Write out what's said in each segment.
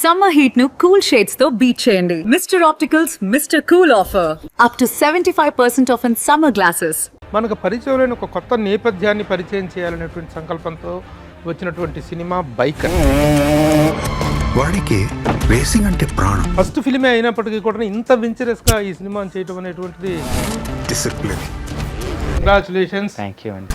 Summer heat ను cool shades తో beat చేయండి. Mister opticals mister cool offer up to 75% of in summer glasses. మనకు పరిచయం లేని ఒక కొత్త నేపథ్యాన్ని పరిచయం చేయాలనేటువంటి సంకల్పంతో వచ్చినటువంటి సినిమా బైకర్. వాడికి రేసింగ్ అంటే ప్రాణం. ఫస్ట్ ఫిల్మే అయినప్పటికీ కూడా ఇంత వెంచరస్గా ఈ సినిమాని చేయడం అనేటువంటిది డిసిప్లిన్. కంగ్రాచులేషన్స్. థ్యాంక్ యూ అండి.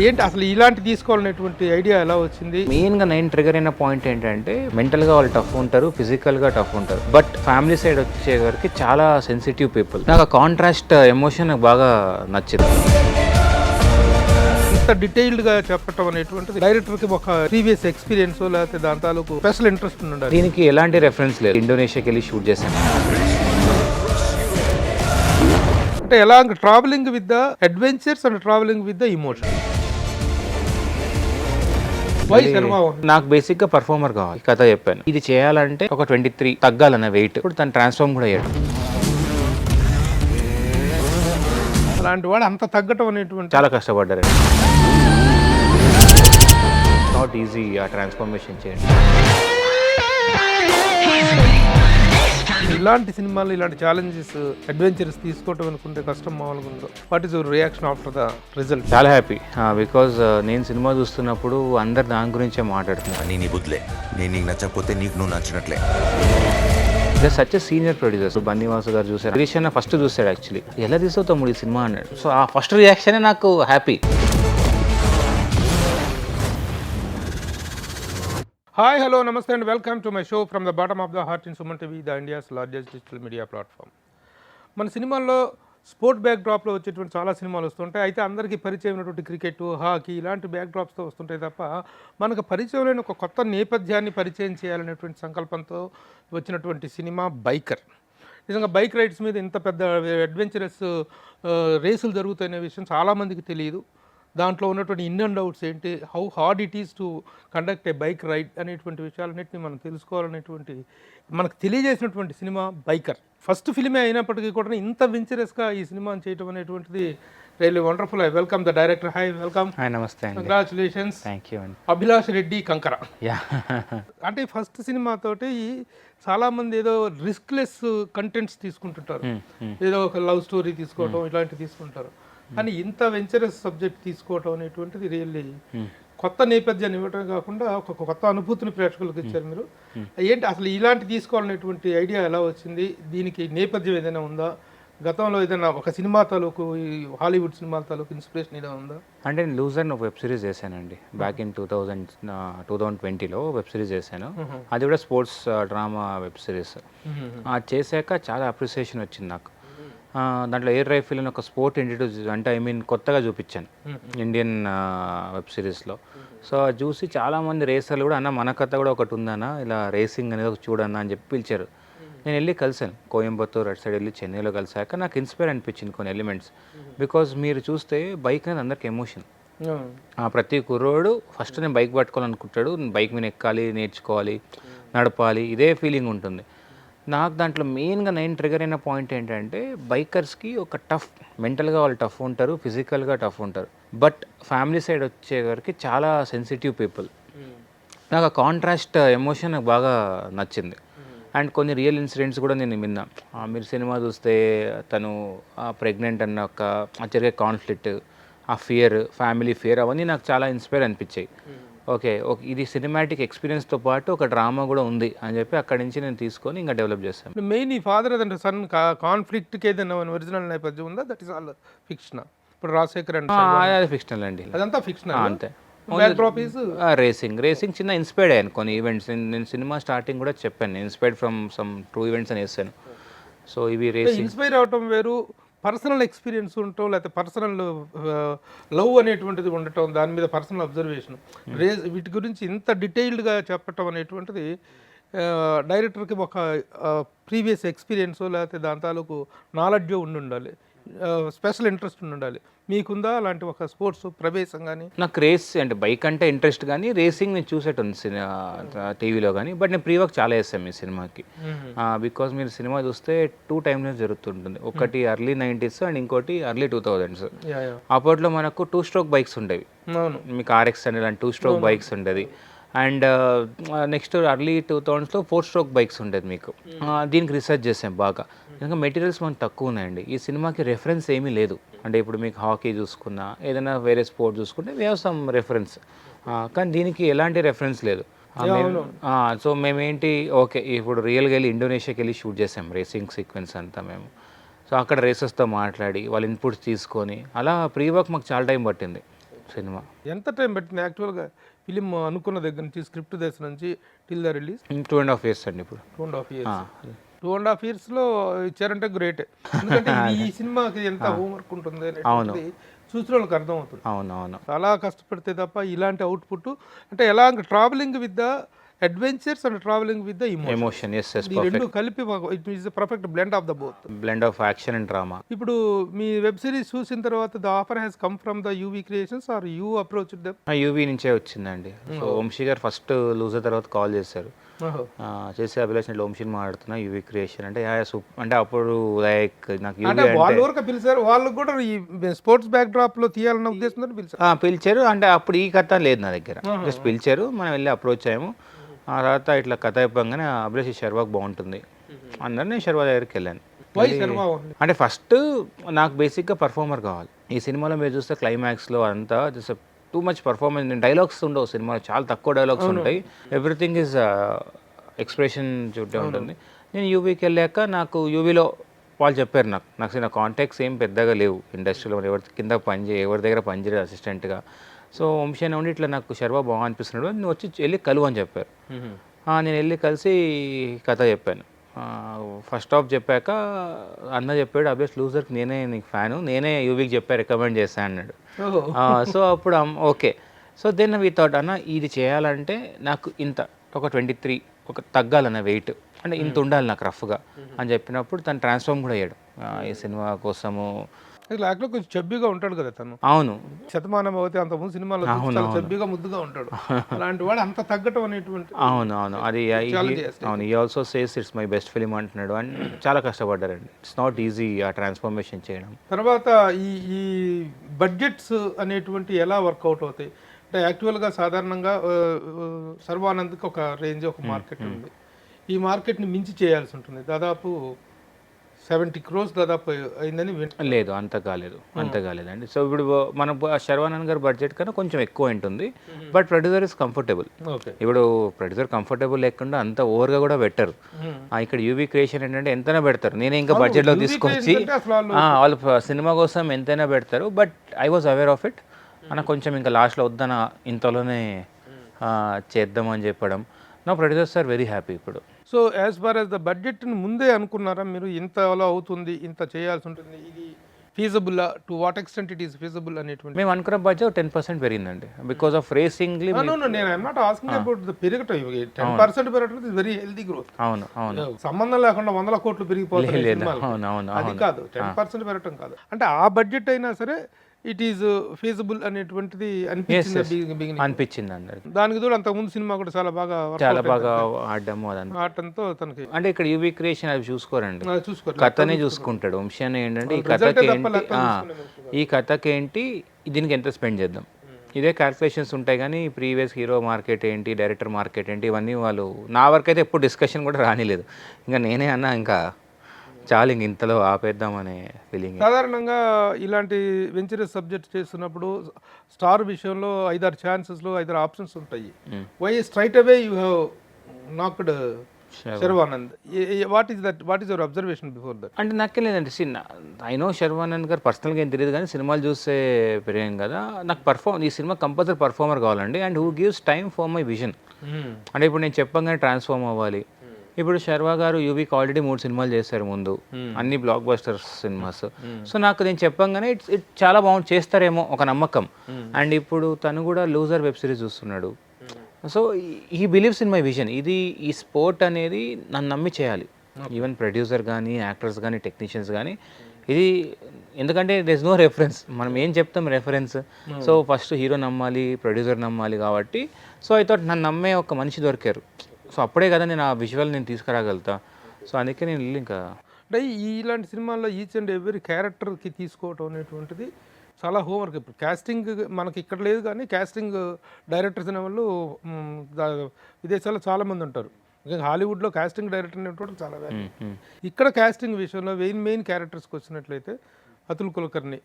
ఏంటి అసలు ఇలాంటి తీసుకోవాలనేటువంటి ఐడియా ఎలా వచ్చింది? మెయిన్గా నేను ట్రిగర్ అయిన పాయింట్ ఏంటంటే మెంటల్గా వాళ్ళు టఫ్ ఉంటారు, ఫిజికల్గా టఫ్ ఉంటారు, బట్ ఫ్యామిలీ సైడ్ వచ్చేసరికి చాలా సెన్సిటివ్ పీపుల్. నాకు ఆ కాంట్రాస్ట్ ఎమోషన్ నాకు బాగా నచ్చింది. ఇంత డీటెయిల్డ్గా చెప్పటం అనేటువంటిది డైరెక్టర్కి ఒక ప్రీవియస్ ఎక్స్పీరియన్స్ లేకపోతే దాని తాలూకు స్పెషల్ ఇంట్రెస్ట్ ఉండాలి. దీనికి ఎలాంటి రెఫరెన్స్ లేదు. ఇండోనేషియాకి వెళ్ళి షూట్ చేశాను. అంటే ఎలా travelling with the adventures and travelling with the emotion. నాకు బేసిక్ గా పర్ఫార్మర్ కావాలి. కథ చెప్పాను, ఇది చేయాలంటే ఒక 23 తగ్గాలన్న వెయిట్. ఇప్పుడు తను ట్రాన్స్ఫార్మ్ కూడా అయ్యాడు. అలాంటి వాడు అంత తగ్గటం అనేటువంటి చాలా కష్టపడ్డారు. నాట్ ఈజీ ఆ ట్రాన్స్ఫర్మేషన్ చేయండి. ఇలాంటి సినిమాలు ఇలాంటి ఛాలెంజెస్ అడ్వెంచర్స్ తీసుకోవటం అనుకుంటే కష్టం మామూలుగా ఉందో. What is your reaction after the result? చాలా హ్యాపీ బికాజ్ నేను సినిమా చూస్తున్నప్పుడు అందరు దాని గురించే మాట్లాడుతున్నాను. నీ బుద్ధిలే, నేను నీకు నచ్చకపోతే నీకు నువ్వు నచ్చినట్లే. సచ్ సీనియర్ ప్రొడ్యూసర్స్ బన్నీవాసు గారు చూసారు. హరీష్ అన్న ఫస్ట్ చూసాడు యాక్చువల్లీ. ఎలా తీసావు తమ్ముడు ఈ సినిమా అన్నాడు. సో ఆ ఫస్ట్ రియాక్షనే నాకు హ్యాపీ. హాయ్ హలో నమస్తే and welcome to my show from the bottom of the heart in Suman TV, the India's largest digital media platform. మన సినిమాల్లో స్పోర్ట్ బ్యాక్ డ్రాప్లో వచ్చేటువంటి చాలా సినిమాలు వస్తుంటాయి. అయితే అందరికీ పరిచయం అయినటువంటి క్రికెట్, హాకీ ఇలాంటి బ్యాక్ డ్రాప్స్తో వస్తుంటాయి తప్ప మనకు పరిచయం లేని ఒక కొత్త నేపథ్యాన్ని పరిచయం చేయాలనేటువంటి సంకల్పంతో వచ్చినటువంటి సినిమా బైకర్. నిజంగా బైక్ రైడ్స్ మీద ఇంత పెద్ద అడ్వెంచరస్ రేసులు జరుగుతాయనే విషయం చాలామందికి తెలియదు. దాంట్లో ఉన్నటువంటి ఇన్ అండ్ అవుట్స్ ఏంటి, how hard it is to conduct a bike ride అనేటువంటి విషయాలన్నింటినీ మనం తెలుసుకోవాలనేటువంటి మనకు తెలియజేసినటువంటి సినిమా బైకర్. ఫస్ట్ ఫిల్మే అయినప్పటికీ కూడా ఇంత వెంచరస్గా ఈ సినిమాని చేయడం అనేటువంటిది really wonderful. I welcome the director. Hi, welcome. Hi, నమస్తే అండి. కంగ్రాచులేషన్స్. థ్యాంక్ యూ అండి. అభిలాష్ రెడ్డి కంకర. యా అంటే ఫస్ట్ సినిమాతోటి చాలామంది ఏదో రిస్క్లెస్ కంటెంట్స్ తీసుకుంటుంటారు. ఏదో ఒక లవ్ స్టోరీ తీసుకోవటం ఇలాంటివి తీసుకుంటారు. కానీ ఇంత వెంచరస్ సబ్జెక్ట్ తీసుకోవటం అనేటువంటిది రియల్లీ కొత్త నేపథ్యాన్ని ఇవ్వటం కాకుండా ఒక కొత్త అనుభూతిని ప్రేక్షకులకు ఇచ్చారు మీరు. ఏంటి అసలు ఇలాంటి తీసుకోవాలనేటువంటి ఐడియా ఎలా వచ్చింది? దీనికి నేపథ్యం ఏదైనా ఉందా? గతంలో ఏదైనా ఒక సినిమా తాలూకు హాలీవుడ్ సినిమాల తాలూకు ఇన్స్పిరేషన్ ఏదైనా ఉందా? అంటే నేను లూజర్ వెబ్ సిరీస్ చేశానండి బ్యాక్ ఇన్ 2020లో వెబ్ సిరీస్ చేశాను. అది కూడా స్పోర్ట్స్ డ్రామా వెబ్ సిరీస్. అది చేశాక చాలా అప్రిసియేషన్ వచ్చింది నాకు. దాంట్లో ఎయిర్ రైఫిల్ అని ఒక స్పోర్ట్ ఇంట్రడ్యూస్ అంటే కొత్తగా చూపించాను ఇండియన్ వెబ్ సిరీస్లో. సో అది చూసి చాలామంది రేసర్లు కూడా అన్న మన కథ కూడా ఒకటి ఉందన్న, ఇలా రేసింగ్ అనేది ఒక చూడన్నా అని చెప్పి పిలిచారు. నేను వెళ్ళి కలిసాను కోయంబత్తూర్ అటు సైడ్ వెళ్ళి చెన్నైలో కలిసాక నాకు ఇన్స్పైర్ అనిపించింది కొన్ని ఎలిమెంట్స్. బికాజ్ మీరు చూస్తే బైక్ అనేది అందరికి ఎమోషన్. ప్రతి కుర్రోడు ఫస్ట్ నేను బైక్ పట్టుకోవాలనుకుంటాడు, బైక్ మీద ఎక్కాలి, నేర్చుకోవాలి, నడపాలి, ఇదే ఫీలింగ్ ఉంటుంది. నాకు దాంట్లో మెయిన్గా నేను ట్రిగర్ అయిన పాయింట్ ఏంటంటే బైకర్స్కి ఒక టఫ్, మెంటల్గా వాళ్ళు టఫ్ ఉంటారు, ఫిజికల్గా టఫ్ ఉంటారు, బట్ ఫ్యామిలీ సైడ్ వచ్చేసరికి చాలా సెన్సిటివ్ పీపుల్. నాకు ఆ కాంట్రాస్ట్ ఎమోషన్ నాకు బాగా నచ్చింది. అండ్ కొన్ని రియల్ ఇన్సిడెంట్స్ కూడా నేను విన్నా. మీరు సినిమా చూస్తే తను ప్రెగ్నెంట్ అన్న ఒక జరిగే కాన్ఫ్లిక్ట్, ఆ ఫియర్, ఫ్యామిలీ ఫియర్, అవన్నీ నాకు చాలా ఇన్స్పైర్ అనిపించాయి. ఓకే, ఇది సినిమాటిక్ ఎక్స్పీరియన్స్తో పాటు ఒక డ్రామా కూడా ఉంది అని చెప్పి అక్కడి నుంచి నేను తీసుకొని ఇంకా డెవలప్ చేస్తాను. మెయిన్ ఈ ఫాదర్ అండ్ సన్ కాన్ఫ్లిక్ట్కి ఏదైనా ఒరిజినల్ నేపథ్యం ఉందా? That is all fiction. ఇప్పుడు రాజశేఖర్ అండ్ అది ఫిక్షనల్ అండి, అదంతా ఫిక్షన్. అంతే. రేసింగ్ చిన్న ఇన్స్పైర్డ్ అయ్యాను కొన్ని ఈవెంట్స్. నేను సినిమా స్టార్టింగ్ కూడా చెప్పాను, inspired from some true events అని వేసాను. సో ఇవి రేసింగ్. ఇన్స్పైర్ అవటం వేరు, పర్సనల్ ఎక్స్పీరియన్స్ ఉండటం, లేకపోతే పర్సనల్ లవ్ అనేటువంటిది ఉండటం, దాని మీద పర్సనల్ అబ్జర్వేషన్, వీటి గురించి ఇంత డీటెయిల్డ్గా చెప్పటం అనేటువంటిది డైరెక్టర్కి ఒక ప్రీవియస్ ఎక్స్పీరియన్స్ లేకపోతే దాని తాలూకు నాలెడ్జ్ ఉండాలి, స్పెషల్ ఇంట్రెస్ట్ ఉండాలి. మీకుందా అలాంటి ఒక స్పోర్ట్స్ ప్రవేశం? కానీ నాకు రేస్ అంటే బైక్ అంటే ఇంట్రెస్ట్, కానీ రేసింగ్ నేను చూసేటోను టీవీలో కానీ. బట్ నేను ప్రీ వర్క్ చాలా వేస్తాను ఈ సినిమాకి. బికాజ్ మీరు సినిమా చూస్తే 2 టైమ్స్ జరుగుతుంటుంది. ఒకటి ఎర్లీ 90s అండ్ ఇంకోటి ఎర్లీ 2000s. అప్పట్లో మనకు 2 స్ట్రోక్ బైక్స్ ఉండేవి. మీకు RX అని 2 స్ట్రోక్ బైక్స్ ఉండేది. And next early 2000s 4 stroke bikes ఉండేది మీకు. దీనికి రీసెర్చ్ చేసాం బాగా, ఇంకా మెటీరియల్స్ మనకు తక్కువ ఉన్నాయండి. ఈ సినిమాకి రెఫరెన్స్ ఏమీ లేదు. అంటే ఇప్పుడు మీకు హాకీ చూసుకున్నా, ఏదైనా వేరే స్పోర్ట్ చూసుకుంటే వీ హ్యావ్ సమ్ రెఫరెన్స్, కానీ దీనికి ఎలాంటి రెఫరెన్స్ లేదు. సో మేమేంటి, ఓకే ఇప్పుడు రియల్గా వెళ్ళి ఇండోనేషియాకి వెళ్ళి షూట్ చేసాం రేసింగ్ సీక్వెన్స్ అంతా మేము. సో అక్కడ రేసెస్తో మాట్లాడి వాళ్ళ ఇన్పుట్స్ తీసుకొని అలా ప్రీ వర్క్ మాకు చాలా టైం పట్టింది సినిమా. ఎంత టైం పట్టింది యాక్చువల్గా ఫిలిం అనుకున్న దగ్గర నుంచి, స్క్రిప్ట్ దశ నుంచి టిల్ ద రిలీజ్? 2.5 years అండి ఇప్పుడు. 2.5 years. 2.5 yearsలో ఇచ్చారంటే గ్రేట్. ఎందుకంటే ఈ సినిమాకి ఎంత హోంవర్క్ ఉంటుంది అనేది చూసిన వాళ్ళకి అర్థం అవుతుంది. అవునవును, చాలా కష్టపడితే తప్ప ఇలాంటి అవుట్పుట్, అంటే ఎలా travelling with the adventures and travelling with the emotion. Yes yes, ఈ రెండు కలిపి it is the perfect blend of the both. Blend of action and drama. ఇప్పుడు మీ వెబ్ సిరీస్ చూసిన తర్వాత the offer has come from the UV creations are you approach them? UV నుంచే వచ్చిందండి. So Vamsi గారు ఫస్ట్ లూజర్ తర్వాత call చేశారు, చేసి అభిలాష్ నేను వంశీని మాట్లాడుతున్నా యూవీ క్రియేషన్ అంటే అంటే అప్పుడు లైక్ నాకు వాళ్ళు ఊరికే పిలిచారు, వాళ్ళు కూడా ఈ స్పోర్ట్స్ బ్యాక్ డ్రాప్ లో తీయాలన్న ఉద్దేశంతో పిలిచారు. అంటే అప్పుడు ఈ కథ లేదు నా దగ్గర, జస్ట్ పిలిచారు, మనం వెళ్ళి అప్రోచ్ అయ్యాము. ఆ తర్వాత ఇట్లా కథ అయిపోగానే అభిలాష్ శర్వాకి బాగుంటుంది అన్నారు, నేను శర్వా దగ్గరికి వెళ్ళాను. అంటే ఫస్ట్ నాకు బేసిక్గా పర్ఫార్మర్ కావాలి. ఈ సినిమాలో మీరు చూస్తే క్లైమాక్స్లో అంతా just too much performance, dialogues ఉండవు సినిమాలో, చాలా తక్కువ డైలాగ్స్ ఉంటాయి. ఎవ్రీథింగ్ ఈజ్ ఎక్స్ప్రెషన్ చూడే ఉంటుంది. నేను యూవీకి వెళ్ళాక నాకు యూవీలో వాళ్ళు చెప్పారు, నాకు నా కాంటాక్ట్స్ ఏం పెద్దగా లేవు ఇండస్ట్రీలో, ఎవరి కింద ఎవరి దగ్గర పనిచేయలేదు అసిస్టెంట్గా. సో వంశీ ఉండి ఇట్లా నాకు శర్వా బాగా అనిపిస్తున్నాడు, నువ్వు వచ్చి వెళ్ళి కలువు అని చెప్పారు. నేను వెళ్ళి కలిసి కథ చెప్పాను. ఫస్ట్ హాఫ్ చెప్పాక అన్న చెప్పాడు, అబ్బాయి లూజర్కి నేనే నీకు ఫ్యాను, నేనే యూవీకి చెప్పా రికమెండ్ చేశాను అన్నాడు. సో అప్పుడు okay. So then we thought అన్న ఇది చేయాలంటే నాకు ఇంత ఒక 23 ఒక తగ్గాలన్న వెయిట్, అంటే ఇంత ఉండాలి నాకు రఫ్గా అని చెప్పినప్పుడు తను ట్రాన్స్ఫార్మ్ కూడా అయ్యాడు ఈ సినిమా కోసము. లాక్లో కొంచెం చబ్బీగా ఉంటాడు కదా తను. అవును, శతమానం అవుతే అంతకుముందు సినిమాలో చాలా చబ్బీగా ముద్దుగా ఉంటాడు, అలాంటి వాడు అంత తగ్గటం అనేటువంటి. అవును అది అవును. ఈ also says it's my best film అంటున్నాడు, అండ్ చాలా కష్టపడ్డారండి. ఇట్స్ నాట్ ఈజీ ఆ ట్రాన్స్ఫర్మేషన్ చేయడం. తర్వాత ఈ బడ్జెట్స్ అనేటువంటి ఎలా వర్కౌట్ అవుతాయి అంటే, యాక్చువల్గా సాధారణంగా సర్వానంద్కి ఒక రేంజ్, ఒక మార్కెట్ ఉంది. ఈ మార్కెట్ని మించి చేయాల్సి ఉంటుంది. దాదాపు 70 crores దాదాపు అయిందని లేదు, అంత కాలేదండి. సో ఇప్పుడు మన శర్వానంద్ గారి బడ్జెట్ కన్నా కొంచెం ఎక్కువ ఉంటుంది, బట్ ప్రొడ్యూసర్ ఇస్ కంఫర్టబుల్. ఇప్పుడు ప్రొడ్యూసర్ కంఫర్టబుల్ లేకుండా అంత ఓవర్గా కూడా పెట్టరు. ఇక్కడ యూవీ క్రియేషన్ ఏంటంటే ఎంతైనా పెడతారు, నేనే ఇంకా బడ్జెట్లో తీసుకొచ్చి వాళ్ళు సినిమా కోసం ఎంతైనా పెడతారు. But I was aware of it అన్న, కొంచెం ఇంకా లాస్ట్లో వద్దన ఇంతలోనే చేద్దామని చెప్పడం. నా ప్రొడ్యూసర్స్ ఆర్ వెరీ హ్యాపీ ఇప్పుడు. So as far as the బడ్జెట్ని ముందే అనుకున్నారా మీరు, ఇంతలో అవుతుంది, ఇంత చేయాల్సి ఉంటుంది, ఇది feasible, to what extent it is feasible అనేటువంటి? మేము అనుకున్న బడ్జెట్ 10% పెరిగిందండి బికాస్ ఆఫ్ రేసింగ్. నేను I'm not asking about the పెరగటం, 10% పెరగటం ఇస్ వెరీ హెల్తీ గ్రోత్. అవును, సంబంధం లేకుండా 100 కోట్లు పెరిగిపోతుంది, అది కాదు 10% పెరగటం కాదు. అంటే ఆ బడ్జెట్ అయినా సరే ఇట్ ఈస్ ఫీజబుల్ అనేటువంటిది అనిపించింది అందరికి. దానికి కూడా అంతకుముందు సినిమా కూడా చాలా బాగా ఆడము ఆడటంతో తనకి. అంటే ఇక్కడ యూవీ క్రియేషన్ అవి చూసుకోరండి, కథనే చూసుకుంటాడు. వంశీ ఏంటంటే ఈ కథకి ఏంటి దీనికి ఎంత స్పెండ్ చేద్దాం, ఇదే క్యాల్కులేషన్స్ ఉంటాయి. కానీ ప్రీవియస్ హీరో మార్కెట్ ఏంటి, డైరెక్టర్ మార్కెట్ ఏంటి, ఇవన్నీ వాళ్ళు నా వరకు అయితే ఎప్పుడు డిస్కషన్ కూడా రానిలేదు. ఇంకా నేనే అన్నా ఇంకా చాలా ఇంతలో ఆపేద్దామనే ఫీలింగ్. సాధారణంగా ఇలాంటి వెంచరస్ సబ్జెక్ట్ చేస్తున్నప్పుడు స్టార్ విషయంలో 5-6 ఛాన్సెస్లో 5-6 ఆప్షన్స్ ఉంటాయి. Why straight away you have knocked Sharwanand? What is your observation before that? అంటే నాకేం లేదండి, ఐ నో శర్వానంద్ గారు పర్సనల్గా ఏం తెలియదు, కానీ సినిమాలు చూస్తే పెరిగాం కదా. నాకు ఈ సినిమా కంపల్సరీ పర్ఫార్మర్ కావాలండి, and who gives time for my vision. అంటే ఇప్పుడు నేను చెప్పగానే ట్రాన్స్ఫార్మ్ అవ్వాలి. ఇప్పుడు శర్వా గారు యూవీకి ఆల్రెడీ 3 సినిమాలు చేశారు ముందు, అన్ని బ్లాక్ బస్టర్స్ సినిమాస్. సో నాకు నేను చెప్పంగానే ఇట్ చాలా బాగుంది, చేస్తారేమో ఒక నమ్మకం. అండ్ ఇప్పుడు తను కూడా లూజర్ వెబ్ సిరీస్ చూస్తున్నాడు. సో ఈ బిలీవ్స్ ఇన్ మై విజన్. ఈ స్పోర్ట్ అనేది నన్ను నమ్మి చేయాలి. ఈవెన్ ప్రొడ్యూసర్ కానీ, యాక్టర్స్ కానీ, టెక్నీషియన్స్ కానీ. ఇది ఎందుకంటే దిస్ నో రెఫరెన్స్, మనం ఏం చెప్తాం రెఫరెన్స్. సో ఫస్ట్ హీరో నమ్మాలి, ప్రొడ్యూసర్ నమ్మాలి. కాబట్టి సో ఐ థాట్ నన్ను నమ్మే ఒక మనిషి దొరికారు. సో అప్పుడే కదా నేను ఆ విజువల్ నేను తీసుకురాగలుగుతా. సో అందుకే నేను ఇంకా అంటే ఇలాంటి సినిమాల్లో ఈచ్ అండ్ ఎవ్రీ క్యారెక్టర్కి తీసుకోవటం అనేటువంటిది చాలా హోంవర్క్. ఇప్పుడు కాస్టింగ్ మనకి ఇక్కడ లేదు, కానీ కాస్టింగ్ డైరెక్టర్స్ అనే వాళ్ళు విదేశాల్లో చాలామంది ఉంటారు. ముఖ్యంగా హాలీవుడ్లో కాస్టింగ్ డైరెక్టర్ అనేటువంటి చాలా వాల్యూ. ఇక్కడ కాస్టింగ్ విషయంలో మెయిన్ క్యారెక్టర్స్కి వచ్చినట్లయితే Atul Kulkarni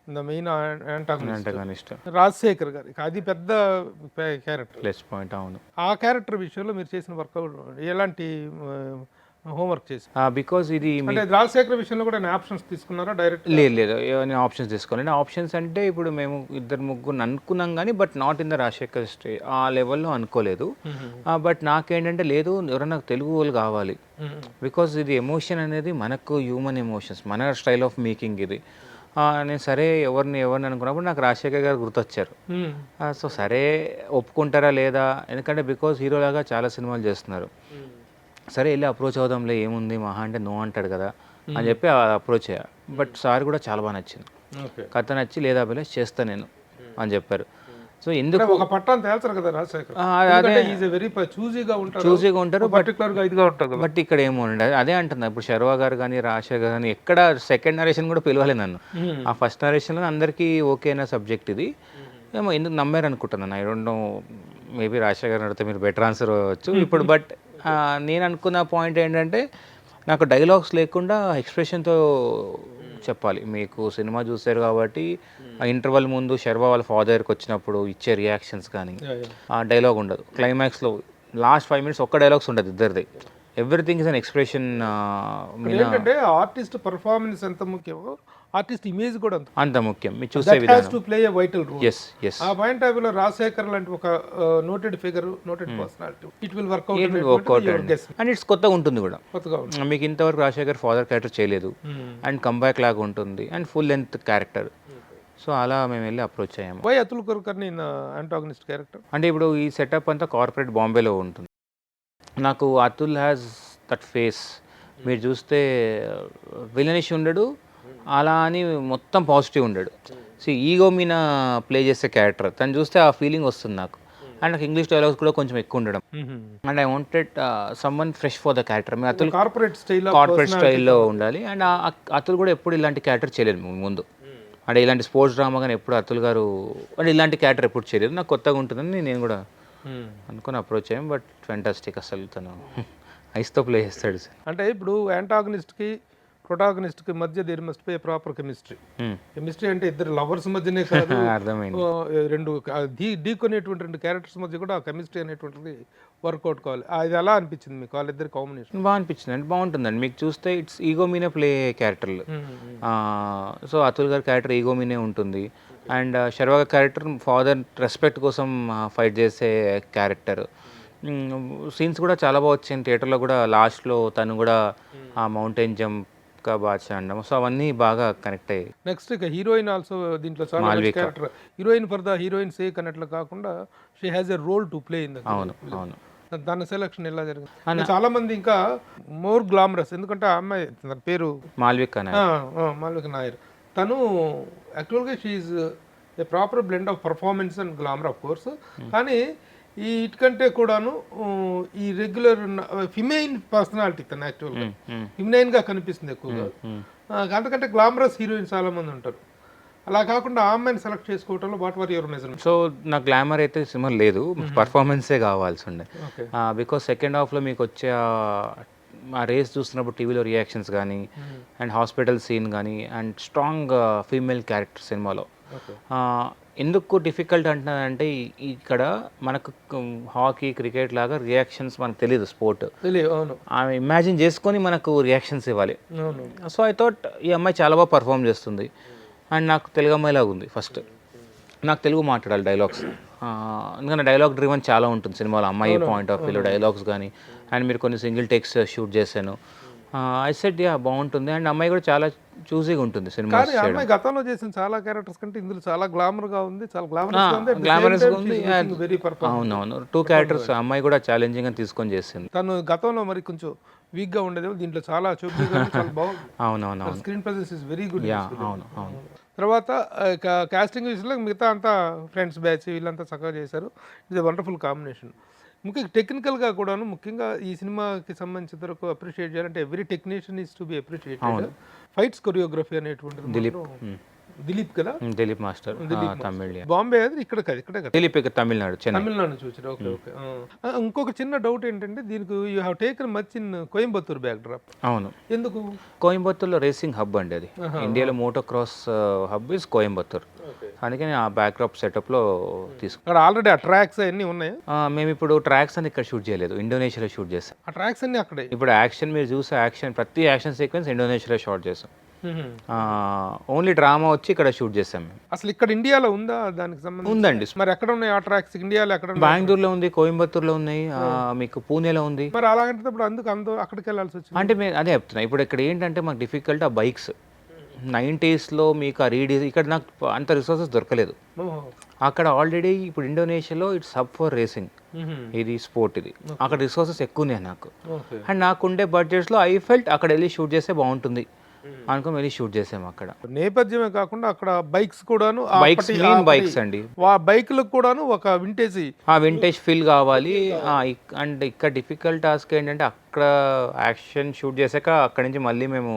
the main antagonist, Rajasekhar గారి అది పెద్ద క్యారెక్టర్ ప్లస్ పాయింట్. అవును, ఆ క్యారెక్టర్ విషయంలో మీరు చేసిన వర్కౌట్ ఎలాంటి హోంవర్క్ చేసి? బికాజ్ ఇది అంటే రాజశేఖర్ విషయంలో కూడా ఆప్షన్స్ తీసుకున్నారా డైరెక్ట్? లేదు, నేను ఆప్షన్స్ తీసుకోవాలి. ఆప్షన్స్ అంటే ఇప్పుడు మేము ఇద్దరు ముగ్గురు అనుకున్నాం కానీ but not in the Rajasekhar ఆ లెవెల్లో అనుకోలేదు. బట్ నాకేంటంటే లేదు, ఎవరైనా తెలుగు వాళ్ళు కావాలి. బికాజ్ ఇది ఎమోషన్ అనేది మనకు హ్యూమన్ ఎమోషన్స్, మన స్టైల్ ఆఫ్ మేకింగ్ ఇది. నేను సరే ఎవరిని అనుకున్నప్పుడు నాకు రాజశేఖర్ గారు గుర్తొచ్చారు. సో సరే ఒప్పుకుంటారా లేదా, ఎందుకంటే బికాజ్ హీరోలాగా చాలా సినిమాలు చేస్తున్నారు. సరే వెళ్ళి అప్రోచ్ అవుదాంలే, ఏముంది మహా అంటే నో అంటాడు కదా అని చెప్పి అప్రోచ్ అయ్యా. బట్ సార్ కూడా చాలా బాగా నచ్చింది, కథ నచ్చి లేదా అభిలాష్ చేస్తా నేను అని చెప్పారు. సో ఎందుకు ఒక పట్టాన్ని తేల్చారు కదా రాజశేఖర్, అదే వెరీ చూజీగా ఉంటారు, పర్టికులర్గా ఇదిగా ఉంటారు. బట్ ఇక్కడ ఏమో ఉండదు, అదే అంటున్నా. ఇప్పుడు శర్వా గారు కానీ రాజశేఖర్ కానీ ఎక్కడ సెకండ్ నరేషన్ కూడా పిలవాలి నన్ను. ఆ ఫస్ట్ నరేషన్లో అందరికీ ఓకేనా సబ్జెక్ట్ ఇది, ఏమో ఎందుకు నమ్మారు అనుకుంటున్నాను. I don't know, maybe Rajasekhar గారు అడిగితే మీరు బెటర్ ఆన్సర్ అవ్వచ్చు ఇప్పుడు. బట్ నేను అనుకున్న పాయింట్ ఏంటంటే నాకు డైలాగ్స్ లేకుండా ఎక్స్ప్రెషన్తో చెప్పాలి. మీకు సినిమా చూసారు కాబట్టి ఆ ఇంటర్వల్ ముందు శర్వా వాళ్ళ ఫాదర్కి వచ్చినప్పుడు ఇచ్చే రియాక్షన్స్ కానీ ఆ డైలాగ్ ఉండదు. క్లైమాక్స్లో లాస్ట్ 5 minutes ఒక్క డైలాగ్స్ ఉండదు ఇద్దరిది. Everything is an expression. ఏంటంటే ఆర్టిస్ట్ పర్ఫార్మెన్స్ ఎంత ముఖ్యమో ఆర్టిస్ట్ ఇమేజ్ కూడా అంత ముఖ్యం. మీరు చూసే విధానం. ఆ పాయింట్ ఆఫ్ వ్యూలో రాజశేఖర్ లాంటి ఒక noted figure, noted personality, it will work out and it's కొత్తగా ఉంటుంది కూడా. మీకు ఇంతవరకు రాజశేఖర్ ఫాదర్ క్యారెక్టర్ చేయలేదు అండ్ కంబ్యాక్ లాగా ఉంటుంది and full length character. So అలా మేము వెళ్ళి అప్రోచ్ అయ్యాము. Why Atul Kulkarni antagonist character అంటే ఇప్పుడు ఈ సెటప్ అంతా కార్పొరేట్ బాంబేలో ఉంటుంది. నాకు అతుల్ హ్యాస్ దట్ ఫేస్. మీరు చూస్తే విలనిష్ ఉండడు, అలా అని మొత్తం పాజిటివ్ ఉండడు. సో ఈగో మీద ప్లే చేసే క్యారెక్టర్ తను చూస్తే ఆ ఫీలింగ్ వస్తుంది నాకు. అండ్ నాకు ఇంగ్లీష్ డైలాగ్స్ కూడా కొంచెం ఎక్కువ ఉండడం. And I wanted someone fresh for the character. Atul corporate స్టైల్లో ఉండాలి. అండ్ అతుల్ కూడా ఎప్పుడు ఇలాంటి క్యారెక్టర్ చేయలేదు ముందు. అంటే ఇలాంటి స్పోర్ట్స్ డ్రామా కానీ ఎప్పుడు అతుల్ గారు అంటే ఇలాంటి క్యారెక్టర్ ఎప్పుడు చేయలేదు. నాకు కొత్తగా ఉంటుందని నేను కూడా అనుకుని అప్రోచ్ అయ్యాం. బట్ ఫెంటాస్టిక్, అసలు తను ఐస్తో ప్లే చేస్తాడు. అంటే ఇప్పుడు యాంటాగనిస్ట్కి ప్రొటాగనిస్ట్కి మధ్య there must be proper chemistry. Chemistry అంటే ఇద్దరు లవర్స్ మధ్యనే కాదు, అర్థమైంది. రెండు ఢీకొనేటువంటి రెండు క్యారెక్టర్స్ మధ్య కూడా కెమిస్ట్రీ అనేటువంటిది వర్కౌట్ కావాలి. అది ఎలా అనిపించింది మీకు వాళ్ళిద్దరి కాంబినేషన్? బాగా అనిపించింది అండి, బాగుంటుందండి. మీకు చూస్తే ఇట్స్ ఈగో మీనే ప్లే క్యారెక్టర్లు. సో అతుల్ గారి క్యారెక్టర్ ఈగో మీనే ఉంటుంది. అండ్ శర్వా గారి క్యారెక్టర్ ఫాదర్ రెస్పెక్ట్ కోసం ఫైట్ చేసే క్యారెక్టర్. సీన్స్ కూడా చాలా బాగా వచ్చింది థియేటర్లో కూడా. లాస్ట్లో తను కూడా ఆ మౌంటైన్ జంప్ బాగా అండం. సో అవన్నీ బాగా కనెక్ట్ అయ్యాయి. నెక్స్ట్ ఇక హీరోయిన్ ఆల్సో దీంట్లో చాలా character. Heroine for the heroine sake అన్నట్లు కాకుండా she has a role to play in the. అవును అవును. దాని సెలక్షన్ ఎలా జరిగింది? చాలా మంది ఇంకా మోర్ గ్లామరస్, ఎందుకంటే ఆ అమ్మాయి తన పేరు మాల్విక నాయర్. తను యాక్చువల్గా she a proper blend of performance and glamour of course. కానీ ఈ ఇటుకంటే కూడాను ఈ రెగ్యులర్ ఫిమైన్ పర్సనాలిటీ తను యాక్చువల్గా ఫిమైన్గా కనిపిస్తుంది ఎక్కువగా. అంతకంటే గ్లామరస్ హీరోయిన్ చాలా మంది ఉంటారు. అలా కాకుండా ఆ అమ్మాయిని సెలెక్ట్ చేసుకోవటంలో what were your measurement? So నాకు గ్లామర్ అయితే సినిమా లేదు, పర్ఫార్మెన్సే కావాల్సి ఉండే. బికాస్ సెకండ్ హాఫ్లో మీకు వచ్చే ఆ రేస్ చూస్తున్నప్పుడు టీవీలో రియాక్షన్స్ కానీ అండ్ హాస్పిటల్ సీన్ కానీ అండ్ స్ట్రాంగ్ ఫీమేల్ క్యారెక్టర్ సినిమాలో. ఎందుకు డిఫికల్ట్ అంటున్నానంటే ఇక్కడ మనకు హాకీ క్రికెట్ లాగా రియాక్షన్స్ మనకు తెలియదు, స్పోర్ట్ ఆమె ఇమాజిన్ చేసుకొని మనకు రియాక్షన్స్ ఇవ్వాలి. సో ఐ థాట్ ఈ అమ్మాయి చాలా బాగా పర్ఫామ్ చేస్తుంది. అండ్ నాకు తెలుగు అమ్మాయిలాగా ఉంది. ఫస్ట్ నాకు తెలుగు మాట్లాడాలి డైలాగ్స్, ఎందుకంటే డైలాగ్ డ్రివన్ చాలా ఉంటుంది సినిమాలో అమ్మాయి పాయింట్ ఆఫ్ వ్యూలో డైలాగ్స్ కానీ. అండ్ మీరు కొన్ని సింగిల్ టేక్స్ షూట్ చేశాను. ఐ సెడ్ యా బాగుంటుంది. అండ్ అమ్మాయి కూడా చాలా చూసీగా ఉంటుంది సినిమా. అమ్మాయి గతంలో చేసిన చాలా క్యారెక్టర్స్ కంటే ఇందులో చాలా గ్లామర్ గా ఉంది, చాలా గ్లామరస్ ఉంది. అవునవును, 2 క్యారెక్టర్స్ అమ్మాయి కూడా ఛాలెంజింగ్ గా తీసుకొని చేసింది. తను గతంలో మరి కొంచెం వీక్ గా ఉండేది, దీంట్లో చాలా అవునవును, screen presence is very good. అవును అవును. తర్వాత కాస్టింగ్ విషయంలో మిగతా అంతా ఫ్రెండ్స్ బ్యాచ్ వీళ్ళంతా చక్కగా చేశారు. It's a wonderful combination. ముఖ్యంగా టెక్నికల్గా కూడాను, ముఖ్యంగా ఈ సినిమాకి సంబంధించిన వరకు అప్రిషియేట్ చేయాలంటే every technician is to be appreciated. Fights choreography అనేటువంటిది దిలీప్ కదా, దిలీప్ మాస్టర్ తమిళ్. బాంబే అది ఇక్కడ కాదు, ఇక్కడే కదా, దిలీప్ ఇక్కడ తమిళనాడు, చెన్నై. తమిళనాడు నుంచి వచ్చారు. Okay okay. ఇంకొక చిన్న డౌట్ ఏంటంటే దీనికి you have taken much in Coimbatore backdrop. అవును, ఎందుకు? కోయంబత్తూర్లో రేసింగ్ హబ్ అండి అది. ఇండియాలో moto cross hub is Coimbatore. అందుకని ఆ బ్యాక్ డ్రాప్ సెటప్లో తీసుకున్నాం. అక్కడ ఆల్రెడీ ఆ ట్రాక్స్ అన్నీ ఉన్నాయి. మేము ఇప్పుడు ట్రాక్స్ అని ఇక్కడ షూట్ చేయలేదు, ఇండోనేషియాలో షూట్ చేస్తాం. ఆ ట్రాక్స్ అన్నీ అక్కడే. ఇప్పుడు యాక్షన్ మీరు చూసే యాక్షన్, ప్రతి యాక్షన్ సీక్వెన్స్ ఇండోనేషియాలో షూట్ చేసాం. ఓన్లీ డ్రామా వచ్చి ఇక్కడ షూట్ చేసాం మేము. అసలు ఇక్కడ ఇండియాలో ఉందా దానికి సంబంధించి? ఉందండి. మరి ఎక్కడ ఉన్నాయి ఆ ట్రాక్స్ ఇండియాలో? ఎక్కడ ఉన్నాయి? బెంగళూరులో ఉంది, కోయంబత్తూర్లో ఉన్నాయి, మీకు పూణేలో ఉంది. మరి అలాగంటే ఇప్పుడు అక్కడికి వెళ్ళాల్సి వచ్చింది. అంటే మేము అదే చెప్తున్నా, ఇప్పుడు ఇక్కడ ఏంటంటే మాకు డిఫికల్ట్ ఆ బైక్స్. 90sలో మీకు ఆ ఇక్కడ నాకు అంత రిసోర్సెస్ దొరకలేదు. అక్కడ ఆల్రెడీ ఇప్పుడు ఇండోనేషియాలో ఇట్స్ హబ్ ఫర్ రేసింగ్, ఇది స్పోర్ట్, ఇది అక్కడ రిసోర్సెస్ ఎక్కువనే నాకు. అండ్ నాకుండే బడ్జెట్స్లో ఐ ఫెల్ట్ అక్కడ వెళ్ళి షూట్ చేస్తే బాగుంటుంది అనుకుని వెళ్ళి షూట్ చేసాము అక్కడ. నేపథ్యమే కాకుండా అక్కడ బైక్స్ కూడాను, బైక్స్ అండి, బైక్లకు కూడాను ఒక వింటేజ్ ఫీల్ కావాలి. అండ్ ఇక్కడ డిఫికల్ట్ టాస్క్ ఏంటంటే అక్కడ యాక్షన్ షూట్ చేశాక అక్కడ నుంచి మళ్ళీ మేము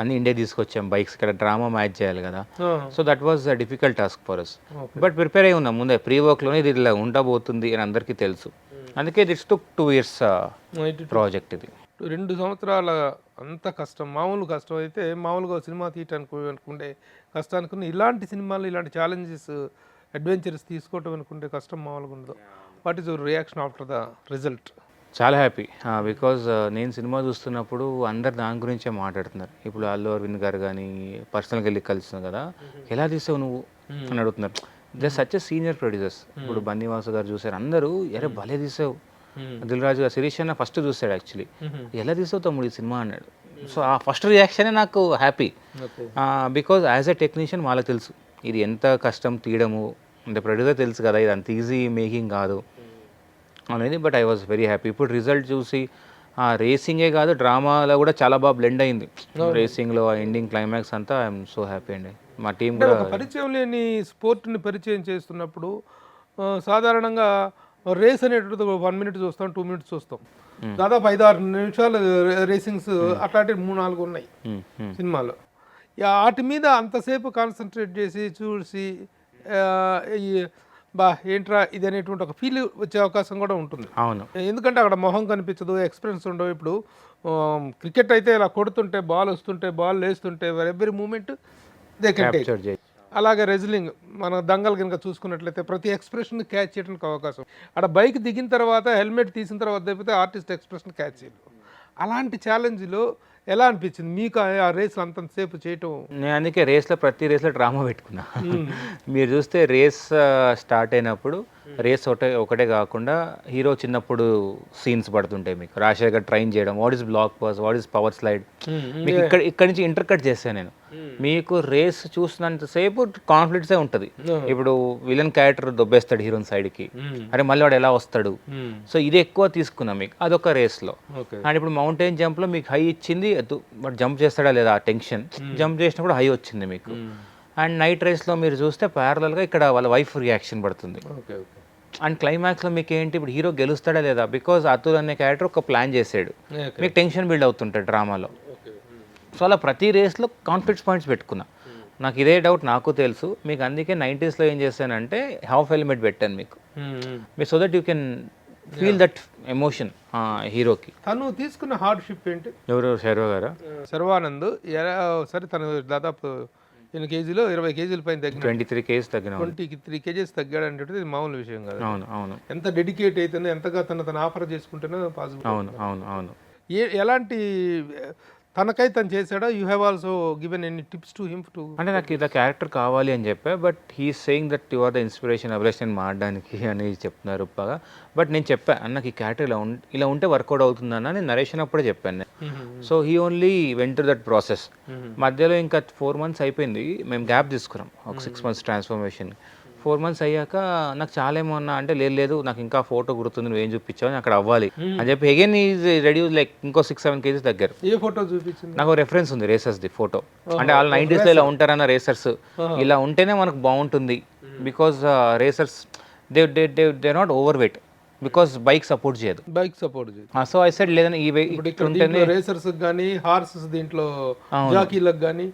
అన్ని ఇండియా తీసుకొచ్చాం బైక్స్. ఇక్కడ డ్రామా మ్యాచ్ చేయాలి కదా, so that was difficult task for us. But prepare అయి ఉన్నాం ముందే, ప్రీ వర్క్లోనే ఇది ఇలా ఉండబోతుంది అని అందరికీ తెలుసు. అందుకే దిట్స్ టుక్ 2 years ప్రాజెక్ట్ ఇది. 2 సంవత్సరాల అంత కష్టం, మామూలు కష్టం అయితే మామూలుగా సినిమా తీయటానికి అనుకుంటే కష్టం అనుకుని, ఇలాంటి సినిమాలు ఇలాంటి ఛాలెంజెస్ అడ్వెంచర్స్ తీసుకోవటం అనుకుంటే కష్టం మామూలుగా ఉండదు. What is your reaction after the result? చాలా హ్యాపీ, బికాజ్ నేను సినిమా చూస్తున్నప్పుడు అందరు దాని గురించే మాట్లాడుతున్నారు. ఇప్పుడు అల్లు అరవింద్ గారు కానీ పర్సనల్గా వెళ్ళి కలిసిన కదా, ఎలా తీసావు నువ్వు అని అడుగుతున్నారు. Just such senior producers. ఇప్పుడు బన్నీవాసు గారు చూసారు, అందరూ ఎరే భలే తీసావు. దిల్ రాజు గారు, శిరీష్ అన్న ఫస్ట్ చూసాడు యాక్చువల్లీ, ఎలా తీసావు తమ్ముడు ఈ సినిమా అన్నాడు. సో ఆ ఫస్ట్ రియాక్షనే నాకు happy, because as a technician వాళ్ళకి తెలుసు ఇది ఎంత కష్టం తీయడము, అంటే ప్రొడ్యూసర్ తెలుసు కదా ఇది అంత ఈజీ మేకింగ్ కాదు అనేది. But I was very happy. ఇప్పుడు రిజల్ట్ చూసి ఆ రేసింగే కాదు డ్రామాలో కూడా చాలా బాగా బ్లెండ్ అయింది. రేసింగ్లో ఆ ఎండింగ్ క్లైమాక్స్ అంతా ఐఎమ్ సో హ్యాపీ అండి. మా టీం కూడా పరిచయం లేని స్పోర్ట్ని పరిచయం చేస్తున్నప్పుడు సాధారణంగా రేస్ అనేటువంటిది 1 minute చూస్తాం, 2 minutes చూస్తాం, దాదాపు 5-6 నిమిషాలు రేసింగ్స్ అట్లాంటివి 3-4 ఉన్నాయి సినిమాలో. వాటి మీద అంతసేపు కాన్సన్ట్రేట్ చేసి చూసి ఏంట్రా ఇది అనేటువంటి ఒక ఫీల్ వచ్చే అవకాశం కూడా ఉంటుంది. అవును, ఎందుకంటే అక్కడ మొహం కనిపించదు, ఎక్స్పీరియన్స్ ఉండవు. ఇప్పుడు క్రికెట్ అయితే ఇలా కొడుతుంటే బాల్ వస్తుంటే బాల్ వేస్తుంటే every moment they can take. అలాగే రెజ్లింగ్ మన దంగల్ కనుక చూసుకున్నట్లయితే ప్రతి ఎక్స్ప్రెషన్ క్యాచ్ చేయడానికి అవకాశం. అక్కడ బైక్ దిగిన తర్వాత హెల్మెట్ తీసిన తర్వాత తప్పితే ఆర్టిస్ట్ ఎక్స్ప్రెషన్ క్యాచ్ చేయలేదు. అలాంటి ఛాలెంజ్లో ఎలా అనిపించింది మీకు ఆ రేస్లో అంతసేపు చేయటం? నేను అందుకే ప్రతి రేస్లో డ్రామా పెట్టుకున్నా. మీరు చూస్తే రేస్ స్టార్ట్ అయినప్పుడు రేస్ ఒకటే కాకుండా హీరో చిన్నప్పుడు సీన్స్ పడుతుంటాయి మీకు. రాజశేఖర్ గారు ట్రైన్ చేయడం, what is black pass, what is power slide, మీకు ఇక్కడ నుంచి ఇంటర్కట్ చేస్తాను నేను. మీకు రేస్ చూసినంతసేపు కాన్ఫ్లిక్ట్సే ఉంటుంది. ఇప్పుడు విలన్ క్యారెక్టర్ దొబ్బేస్తాడు హీరోయిన్ సైడ్కి, అరే మళ్ళీ వాడు ఎలా వస్తాడు. సో ఇది ఎక్కువ తీసుకున్నాం మీకు అదొక రేస్లో. అండ్ ఇప్పుడు మౌంటైన్ జంప్లో మీకు హై ఇచ్చింది, వాడు జంప్ చేస్తాడా లేదా ఆ టెన్షన్, జంప్ చేసినప్పుడు హై వచ్చింది మీకు. అండ్ నైట్ రేస్లో మీరు చూస్తే ప్యారలల్గా ఇక్కడ వాళ్ళ వైఫ్ రియాక్షన్ పడుతుంది. అండ్ క్లైమాక్స్లో మీకు ఏంటి, ఇప్పుడు హీరో గెలుస్తాడా లేదా, బికాజ్ అతుల్ అనే క్యారెక్టర్ ఒక ప్లాన్ చేసాడు, మీకు టెన్షన్ బిల్డ్ అవుతుంటుంది డ్రామాలో. సో అలా ప్రతి రేస్లో కాన్ఫ్లిక్ట్ పాయింట్స్ పెట్టుకున్నా. నాకు ఇదే డౌట్ నాకు తెలుసు మీకు, అందుకే 90sలో ఏం చేశానంటే హాఫ్ హెల్మెట్ పెట్టాను మీకు, so that you can feel that emotion హీరోకి. తను తీసుకున్న హార్డ్షిప్ ఏంటి? ఎవరు? శర్వా గారా? శర్వానంద్. సరే తను దాదాపు 8 కేజీలు 20 కేజీల పైన తగ్గిన, 23 kgs తగ్గిన, 23 kgs తగ్గాడు అంటే మామూలు విషయం కాదు. అవును అవును, ఎంత డెడికేట్ అయితేనే ఎంతగా తను ఆఫర్ చేసుకుంటేనే పాసిబుల్. అవును అవును అవును. ఎలాంటి తనకై తను చేశాడా? You have also given any tips to him too? అంటే నాకు ఇలా క్యారెక్టర్ కావాలి అని చెప్పా, but he saying that you are the inspiration Abhilash నేను మాడడానికి అని చెప్తున్నారు బాగా. బట్ నేను చెప్పా అన్నకి ఈ క్యారెక్టర్ ఇలా ఉంటే వర్కౌట్ అవుతుందన్న నేను నరేషన్ అప్పుడే చెప్పాను. So he only went to that process. మధ్యలో ఇంకా 4 months అయిపోయింది, మేము గ్యాప్ తీసుకున్నాం ఒక 6 months ట్రాన్స్ఫర్మేషన్. 4 months అయ్యాక నాకు చాలా ఏమన్నా అంటే లేదు నాకు ఇంకా ఫోటో గుర్తుంది, నువ్వు ఏం చూపించావు అక్కడ అవ్వాలి అని చెప్పి అగైన్ ఈజ్ రెడీ లైక్ ఇంకో 6-7 kgs తగ్గారు. ఏ ఫోటో చూపించింది? నాకు రెఫరెన్స్ ఉంది రేసర్స్ది ఫోటో. అంటే వాళ్ళు 90sలో ఇలా ఉంటారన్న రేసర్స్, ఇలా ఉంటేనే మనకు బాగుంటుంది. Because racers they not over weight, because bike support చేయదు. సో ఐ సెడ్ లేదని ఈ వెయిట్ ఉంటేనే రేసర్స్ కానీ హార్సెస్ దీంట్లో జాకీలకు కానీ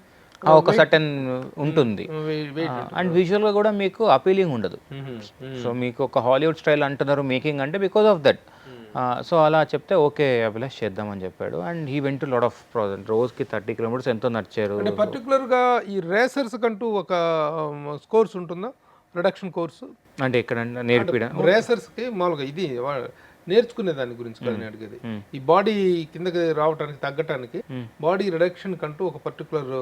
ఒక సర్టన్ ఉంటుంది. అండ్ విజువల్గా కూడా మీకు అపీలింగ్ ఉండదు. సో మీకు ఒక హాలీవుడ్ స్టైల్ అంటున్నారు మేకింగ్ అంటే బికాస్ ఆఫ్ దట్. సో అలా చెప్తే ఓకే అభిలాష్ చేద్దామని చెప్పాడు. And he went to lot of రోజుకి 30 కిలోమీటర్స్ ఎంతో నడిచారు. అంటే పర్టికులర్గా ఈ రేసర్స్ కంటూ ఒక కోర్స్ ఉంటుందా, ప్రొడక్షన్ కోర్సు? అంటే ఇక్కడ నేర్పించడం రేసర్స్కి మామూలుగా ఇది నేర్చుకునే దాని గురించి కదా నేను అడిగేది. ఈ బాడీ కిందకి రావడానికి తగ్గటానికి బాడీ రిడక్షన్ కంటూ ఒక పర్టికులర్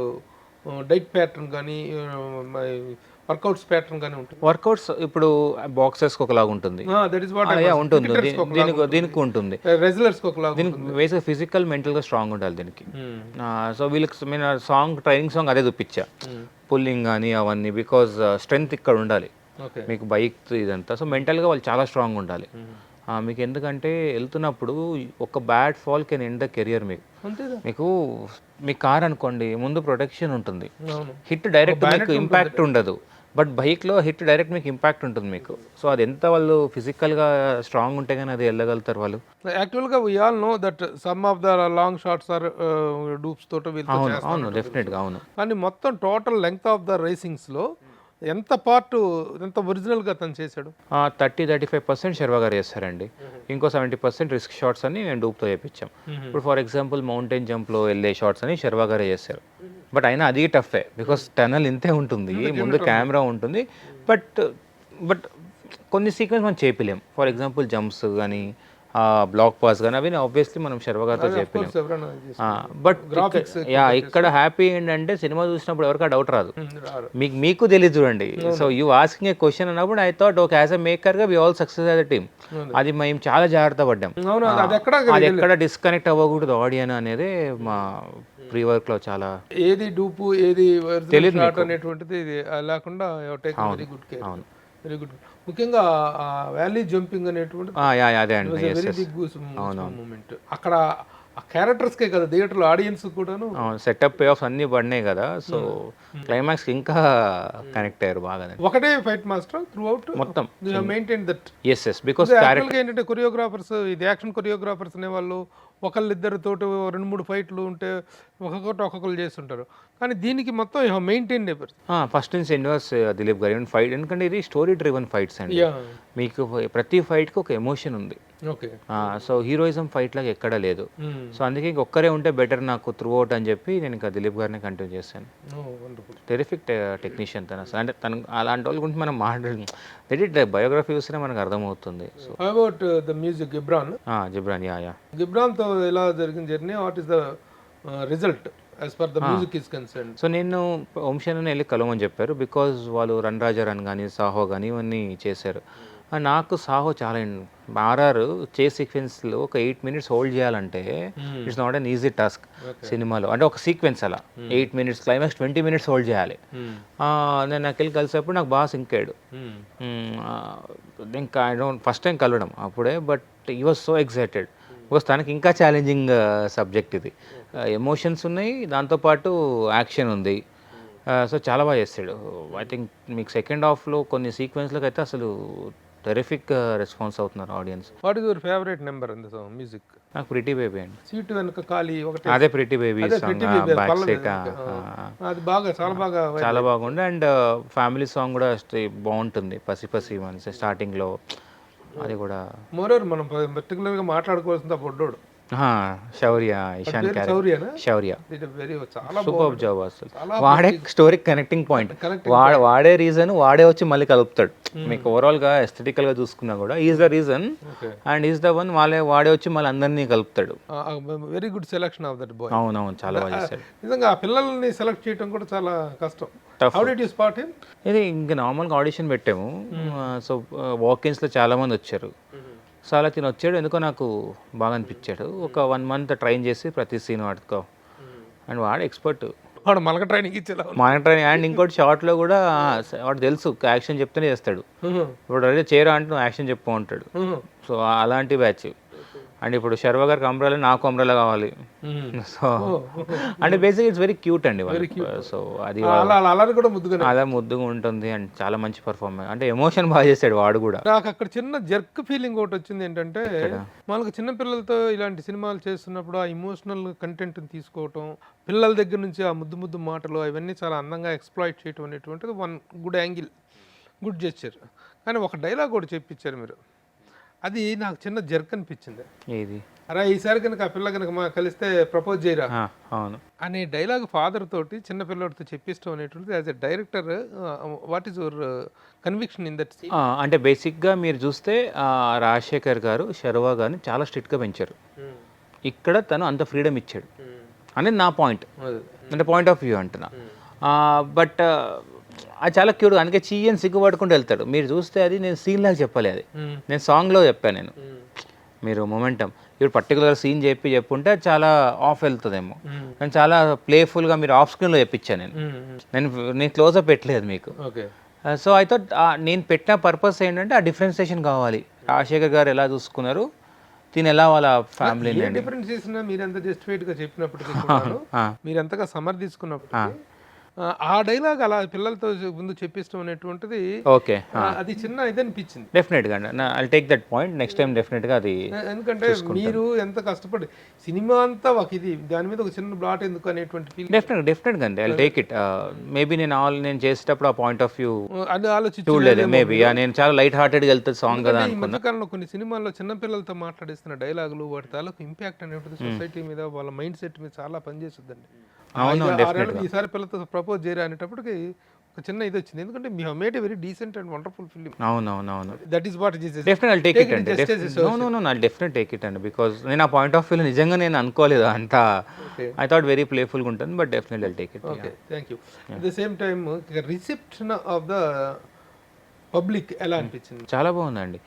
డైట్ ప్యాటర్న్ కానీ వర్కౌట్స్ ప్యాటర్న్ కానీ ఉంటుంది. వర్కౌట్స్ ఇప్పుడు బాక్సర్స్కి ఒకలాగా ఉంటుంది. దట్ ఈస్ వాట్ ఉంటుంది, దీనికి ఉంటుంది. రెజ్లర్స్కి ఒకలాగా దీనికి బేసిక్ ఫిజికల్ మెంటల్గా స్ట్రాంగ్ ఉండాలి దీనికి. సో వీళ్ళకి నేను సాంగ్ ట్రైనింగ్ సాంగ్ అదే చూపించా, పుల్లింగ్ కానీ అవన్నీ, బికాజ్ స్ట్రెంగ్త్ ఇక్కడ ఉండాలి మీకు బైక్ ఇదంతా. సో మెంటల్గా వాళ్ళు చాలా స్ట్రాంగ్ ఉండాలి మీకు. ఎందుకంటే వెళ్తున్నప్పుడు ఒక bad fall can end the career మీకు. మీకు మీ కార్ అనుకోండి, ముందు ప్రొటెక్షన్ ఉంటుంది, హిట్ డైరెక్ట్ మీకు ఇంపాక్ట్ ఉండదు. బట్ బైక్లో హిట్ డైరెక్ట్ మీకు ఇంపాక్ట్ ఉంటుంది మీకు. సో అది ఎంత వాళ్ళు ఫిజికల్గా స్ట్రాంగ్ ఉంటే కానీ అది వెళ్ళగలుగుతారు వాళ్ళు. యాక్చువల్గా we all know that some of the long shots are dupes తోట. అవును డెఫినెట్గా అవును. కానీ మొత్తం టోటల్ లెంగ్త్ ఆఫ్ ద రేసింగ్స్లో ఎంత పార్ట్ ఎంత ఒరిజినల్గా తను చేశాడు? 30-35% శర్వా గారు చేస్తారండి. ఇంకో 70% రిస్క్ షాట్స్ అని నేను డూప్తో చేయించాం. ఇప్పుడు ఫర్ ఎగ్జాంపుల్ మౌంటైన్ జంప్లో వెళ్ళే షాట్స్ అని శర్వా గారే చేశారు. బట్ అయినా అది టఫే, బికాస్ టనల్ ఇంతే ఉంటుంది, ముందు కెమెరా ఉంటుంది. బట్ కొన్ని సీక్వెన్స్ మనం చేయలేం. ఫర్ ఎగ్జాంపుల్ జంప్స్ కానీ బ్లాక్ పాస్ కానీ అవి ఆబ్వియస్లీ మనం శర్వా గారితో చెప్పలేం. బట్ ఇక్కడ హ్యాపీ ఏంటంటే సినిమా చూసినప్పుడు ఎవరికి డౌట్ రాదు, మీకు తెలియదు చూడండి. So you asking a question అన్నప్పుడు I thought okay as a మేకర్గా we all success as a team. అది మేము చాలా జాగ్రత్త పడ్డాం, అది ఎక్కడ డిస్కనెక్ట్ అవ్వకూడదు ఆడియన్ అనేది మా ప్రీ వర్క్ లో. చాలా ఏది డూపు ఏది తెలియదు అనేటువంటిది లేకుండా వెరీ గుడ్ కేర్. అవును వెరీ గుడ్. ముఖ్యంగా వ్యాలీ జంపింగ్ అనేటువంటి అదే అండి వెరీ బిగ్ మూమెంట్. అక్కడ ఆ క్యారెక్టర్స్కే కదా థియేటర్లో ఆడియన్స్ కూడాను సెటప్ పే ఆఫ్ అన్ని పడినాయి కదా. సో క్లైమాక్స్ ఇంకా కనెక్ట్ అయ్యారు బాగా. ఒకటే ఫైట్ మాస్టర్ త్రూ అవుట్ మొత్తం మెయింటైన్ దట్. ఎస్ బికాస్ ఏంటంటే కొరియోగ్రాఫర్స్, ఇది యాక్షన్ కొరియోగ్రాఫర్స్ అనే వాళ్ళు ఒకళ్ళిద్దరితో 2-3 ఫైట్లు ఉంటే ఒక్కొక్కరు చేస్తుంటారు. కానీ దీనికి మొత్తం మెయింటైన్ ఫస్ట్ నుంచి ఎన్వర్స్ దిలీప్ గారు ఫైట్. ఎందుకంటే ఇది స్టోరీ డ్రివెన్ ఫైట్స్ అండి. మీకు ప్రతి ఫైట్కి ఒక ఎమోషన్ ఉంది. సో హీరోయిజం ఫైట్ లాగా ఎక్కడా లేదు. సో అందుకే ఇంకొక్కరే ఉంటే బెటర్ నాకు త్రూ అవుట్ అని చెప్పి నేను ఇంకా దిలీప్ గారిని కంటిన్యూ చేశాను. టెరిఫిక్ టెక్నీషియన్ తను. అంటే తను అలాంటి వాళ్ళ గురించి మనం మాట్లాడి బయోగ్రఫీ చూస్తేనే మనకు అర్థమవుతుంది. So about the music Ghibran గిబ్రాన్తో ఎలా జరిగిన journey, what is the result as per the music is concerned? So నేను వంశాన్ని వెళ్ళి కలవమని చెప్పారు, బికాజ్ వాళ్ళు రన్ రాజా రన్ కానీ సాహో కానీ ఇవన్నీ చేశారు. నాకు సాహో చాలా ఆర్ఆర్ చేస్ సీక్వెన్స్లో ఒక 8 minutes హోల్డ్ చేయాలంటే it's not an easy task సినిమాలో. అంటే ఒక సీక్వెన్స్ అలా 8 minutes, క్లైమాక్స్ 20 minutes హోల్డ్ చేయాలి. నేను నాకు వెళ్ళి కలిసేప్పుడు నాకు బాగా సింక్ అయ్యాడు. ఇంకా ఫస్ట్ టైం కలవడం అప్పుడే. బట్ ఈ వాజ్ సో ఎక్సైటెడ్ బికాస్ తనకి ఇంకా ఛాలెంజింగ్ సబ్జెక్ట్ ఇది. ఎమోషన్స్ ఉన్నాయి, దాంతోపాటు యాక్షన్ ఉంది. సో చాలా బాగా చేస్తాడు. ఐ థింక్ మీకు సెకండ్ హాఫ్లో కొన్ని సీక్వెన్స్లకు అయితే అసలు టెరిఫిక్ రెస్పాన్స్ అవుతున్నారు audience. What is your favourite number in the music? నాకు ప్రిటీ బేబీ అండి. సీట్ వెనక ఖాళీ ఒకటి అదే pretty baby song, back side అది బాగా చాలా బాగుంది. అండ్ ఫ్యామిలీ సాంగ్ కూడా బాగుంటుంది, పసి పసి మనసు స్టార్టింగ్లో. అది కూడా మోరోవర్ మనం పర్టికులర్గా మాట్లాడుకోవాల్సింది ఆ బొడ్డోడు శౌర్య, ఇషాన్ శౌర్య చాలా సూపర్ జాబ్ అసలు. వాడే స్టోరీ కనెక్టింగ్ పాయింట్, వాడే రీజన్, వాడే వచ్చి మళ్ళీ కలుపుతాడు. మీకు ఓవరాల్ గా ఎస్థెటికల్ గా చూసుకున్నా కూడా is the reason and is the one. వాడే వచ్చి మళ్ళీ అందరినీ కలుపుతాడు. Very good selection of that boy. అవునవును చాలా బాగా చేశాడు. నిజంగా ఆ పిల్లల్ని సెలెక్ట్ చేయడం కూడా చాలా కష్టం. How did you spot him? ఇది ఇంకా నార్మల్గా ఆడిషన్ పెట్టాము. సో వాకిన్స్లో చాలా మంది వచ్చారు. సో అలా తిని వచ్చాడు, ఎందుకో నాకు బాగా అనిపించాడు. ఒక 1 month ట్రైన్ చేసి ప్రతి సీన్ వాడుకో అండ్ వాడు ఎక్స్పర్ట్. వాడు మనకు ట్రైనింగ్ ఇచ్చేలా మన ట్రైనింగ్. అండ్ ఇంకోటి షార్ట్లో కూడా వాడు తెలుసు యాక్షన్ చెప్తేనే చేస్తాడు. ఇప్పుడు అదే చేయరా అంటే నువ్వు యాక్షన్ చెప్పు అంటాడు. సో అలాంటి బ్యాచ్. అండ్ ఇప్పుడు శర్వ గారికి అంబ్రెలా, నాకు అంబ్రెలా కావాలి. సో అంటే బేసిక్ ఇట్స్ వెరీ క్యూట్ అండి వాళ్ళు. సో అది అలా అలా అల్లరి కూడా ముద్దుగానే. అలా ముద్దుగా ఉంటుంది అండ్ చాలా మంచి పర్ఫార్మెన్స్, అంటే ఎమోషన్ బాగా చేశాడు వాడు కూడా. నాకు అక్కడ చిన్న జర్క్ ఫీలింగ్ ఒకటి వచ్చింది. ఏంటంటే మనకు చిన్న పిల్లలతో ఇలాంటి సినిమాలు చేస్తున్నప్పుడు ఆ ఇమోషనల్ కంటెంట్ని తీసుకోవటం, పిల్లల దగ్గర నుంచి ఆ ముద్దు ముద్దు మాటలు అవన్నీ చాలా అందంగా ఎక్స్ప్లాయిట్ చేయటం అనేటువంటిది one good angle, good gesture. కానీ ఒక డైలాగ్ కూడా చెప్పించారు మీరు, అది నాకు చిన్న జర్క్ అనిపించింది. ఏది? అరే ఈసారి కనుక ఆ పిల్ల కనుక మా కలిస్తే ప్రపోజ్ చేయరా అవును అనే డైలాగ్ ఫాదర్ తోటి చిన్న పిల్లడితో చెప్పిస్తాం అనేటువంటిది as a director what is your conviction in that scene? అంటే బేసిక్గా మీరు చూస్తే రాజశేఖర్ గారు శర్వా గారిని చాలా స్ట్రిక్ట్గా పెంచారు. ఇక్కడ తను అంత ఫ్రీడమ్ ఇచ్చాడు అనేది నా పాయింట్, అంటే పాయింట్ ఆఫ్ వ్యూ అంటున్నా. బట్ అది చాలా క్యూట్, అందుకే చీయని సిగ్గుపడుకుంటూ వెళ్తాడు. మీరు చూస్తే అది నేను సీన్ లాగా చెప్పాలి, అది నేను సాంగ్లో చెప్పాను నేను. మీరు మొమెంటం ఇప్పుడు పర్టికులర్ సీన్ చెప్పుంటే చాలా ఆఫ్ వెళ్తుందేమో, కానీ చాలా ప్లేఫుల్గా మీరు ఆఫ్ స్క్రీన్లో చెప్పించాను నేను క్లోజ్అప్ పెట్టలేదు మీకు. సో అయితే నేను పెట్టిన పర్పస్ ఏంటంటే ఆ డిఫరెన్సియేషన్ కావాలి. రాజశేఖర్ గారు ఎలా చూసుకున్నారు, తిని ఎలా వాళ్ళ ఫ్యామిలీని డిఫరెన్షియేషన్ మీరు ఎంత జస్టిఫైడ్ గా చెప్పినప్పటికీ మీరు ఎంతగా సమర్థించుకున్నప్పటికీ ఆ డైలాగ్ అలా పిల్లలతో ముందు చెప్పిస్తాం అనేటువంటిది ఓకే, అది చిన్న ఇది అనిపించింది. డెఫినెట్గా I take that point next time డెఫినెట్గా అది. ఎందుకంటే మీరు ఎంత కష్టపడి సినిమా అంతా ఒక ఇది దాని మీద ఒక చిన్న బ్లాట్ ఎందుకు అనేటువంటి ఫీల్ డెఫినెట్గా అండి ఐ టేక్ ఇట్. మేబీ నేను చేసేటప్పుడు ఆ పాయింట్ ఆఫ్ వ్యూ అది ఆలోచించి చూడలేదు. మేబీ నేను చాలా లైట్ హార్టెడ్గా వెళ్తుంది సాంగ్ కదా ఈ మధ్యకాలంలో కొన్ని సినిమాల్లో చిన్న పిల్లలతో మాట్లాడిస్తున్న డైలాగులు వాటి తాలూకు ఇంపాక్ట్ అనేటువంటి సొసైటీ మీద వాళ్ళ మైండ్ సెట్ మీద చాలా పనిచేస్తుందండి. ఈసారి పిల్లలతో ప్రపోజ్ చేయరా అనేటప్పటికి ఒక చిన్న ఇది వచ్చింది. ఎందుకంటే మీ made a very decent and wonderful film. అవునవును that is what definitely I'll take it అండి. ఐల్ డెఫినెట్లీ టేక్ ఇట్ అండి, బికాజ్ నేను ఆ పాయింట్ ఆఫ్ వ్యూలో నిజంగా నేను అనుకోలేదు అంత. ఐ థాట్ వెరీ ప్లేఫుల్గా ఉంటుంది, but definitely I'll take it. Okay, thank you. At the same time reception of the public ఎలా అనిపించింది? చాలా బాగుందండి.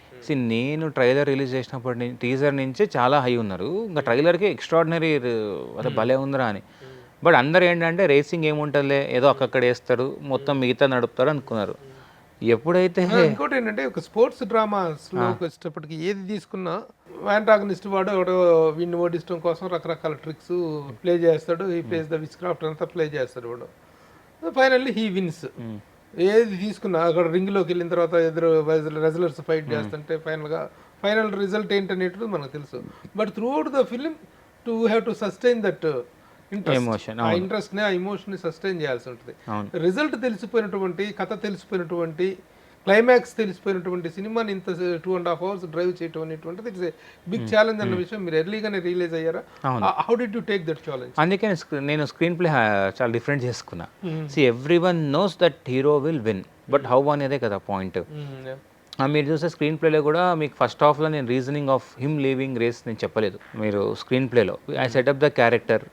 నేను ట్రైలర్ రిలీజ్ చేసినప్పటి నుంచి టీజర్ నుంచి చాలా హై ఉన్నారు, ఇంకా ట్రైలర్కి ఎక్స్ట్రాడినరీ అదే భలే ఉందిరా అని. బట్ అందరు ఏంటంటే రేసింగ్ ఏముంటుందిలే, ఏదో అక్కడ వేస్తారు మొత్తం మిగతా నడుపుతారు అనుకున్నారు. ఎప్పుడైతే ఇంకోటి ఏంటంటే ఒక స్పోర్ట్స్ డ్రామాస్లో వచ్చేటప్పటికి ఏది తీసుకున్నా యాంటాగనిస్ట్ వాడు ఎవడో వీడిని ఓడిస్టం కోసం రకరకాల ట్రిక్స్ ప్లే చేస్తాడు. ఈ ప్లేస్ ద విచ్ క్రాఫ్ట్ అంతా ప్లే చేస్తాడు వాడు. Finally he wins. ఏది తీసుకున్నా అక్కడ రింగ్లోకి వెళ్ళిన తర్వాత ఎదురు రెజ్లర్స్ ఫైట్ చేస్తుంటే ఫైనల్ రిజల్ట్ ఏంటనేది మనకు తెలుసు. But throughout the film to have to sustain that emotion, ఆ ఇంట్రెస్ట్ ని ఆ ఎమోషన్ ని సస్టైన్ చేయాల్సి ఉంటుంది. రిజల్ట్ తెలిసిపోయినటువంటి కథ తెలిసిపోయినటువంటి క్లైమాక్స్ తెలిసిపోయినటువంటి సినిమాని ఇంత 2.5 hours డ్రైవ్ చేయటం అనేటువంటిది ఇట్స్ బిగ్ ఛాలెంజ్ అన్న విషయం మీరు ఎర్లీగానే రియలైజ్ అయ్యారా? How did you take that challenge? అందుకే నేను స్క్రీన్ ప్లే చాలా డిఫరెంట్ చేసుకున్నా. Every one knows that hero will win, but how అనేదే కదా పాయింట్. మీరు చూస్తే స్క్రీన్ ప్లేలో కూడా మీకు ఫస్ట్ హాఫ్లో నేను reasoning of him leaving race నేను చెప్పలేదు. మీరు స్క్రీన్ ప్లేలో I set up the character.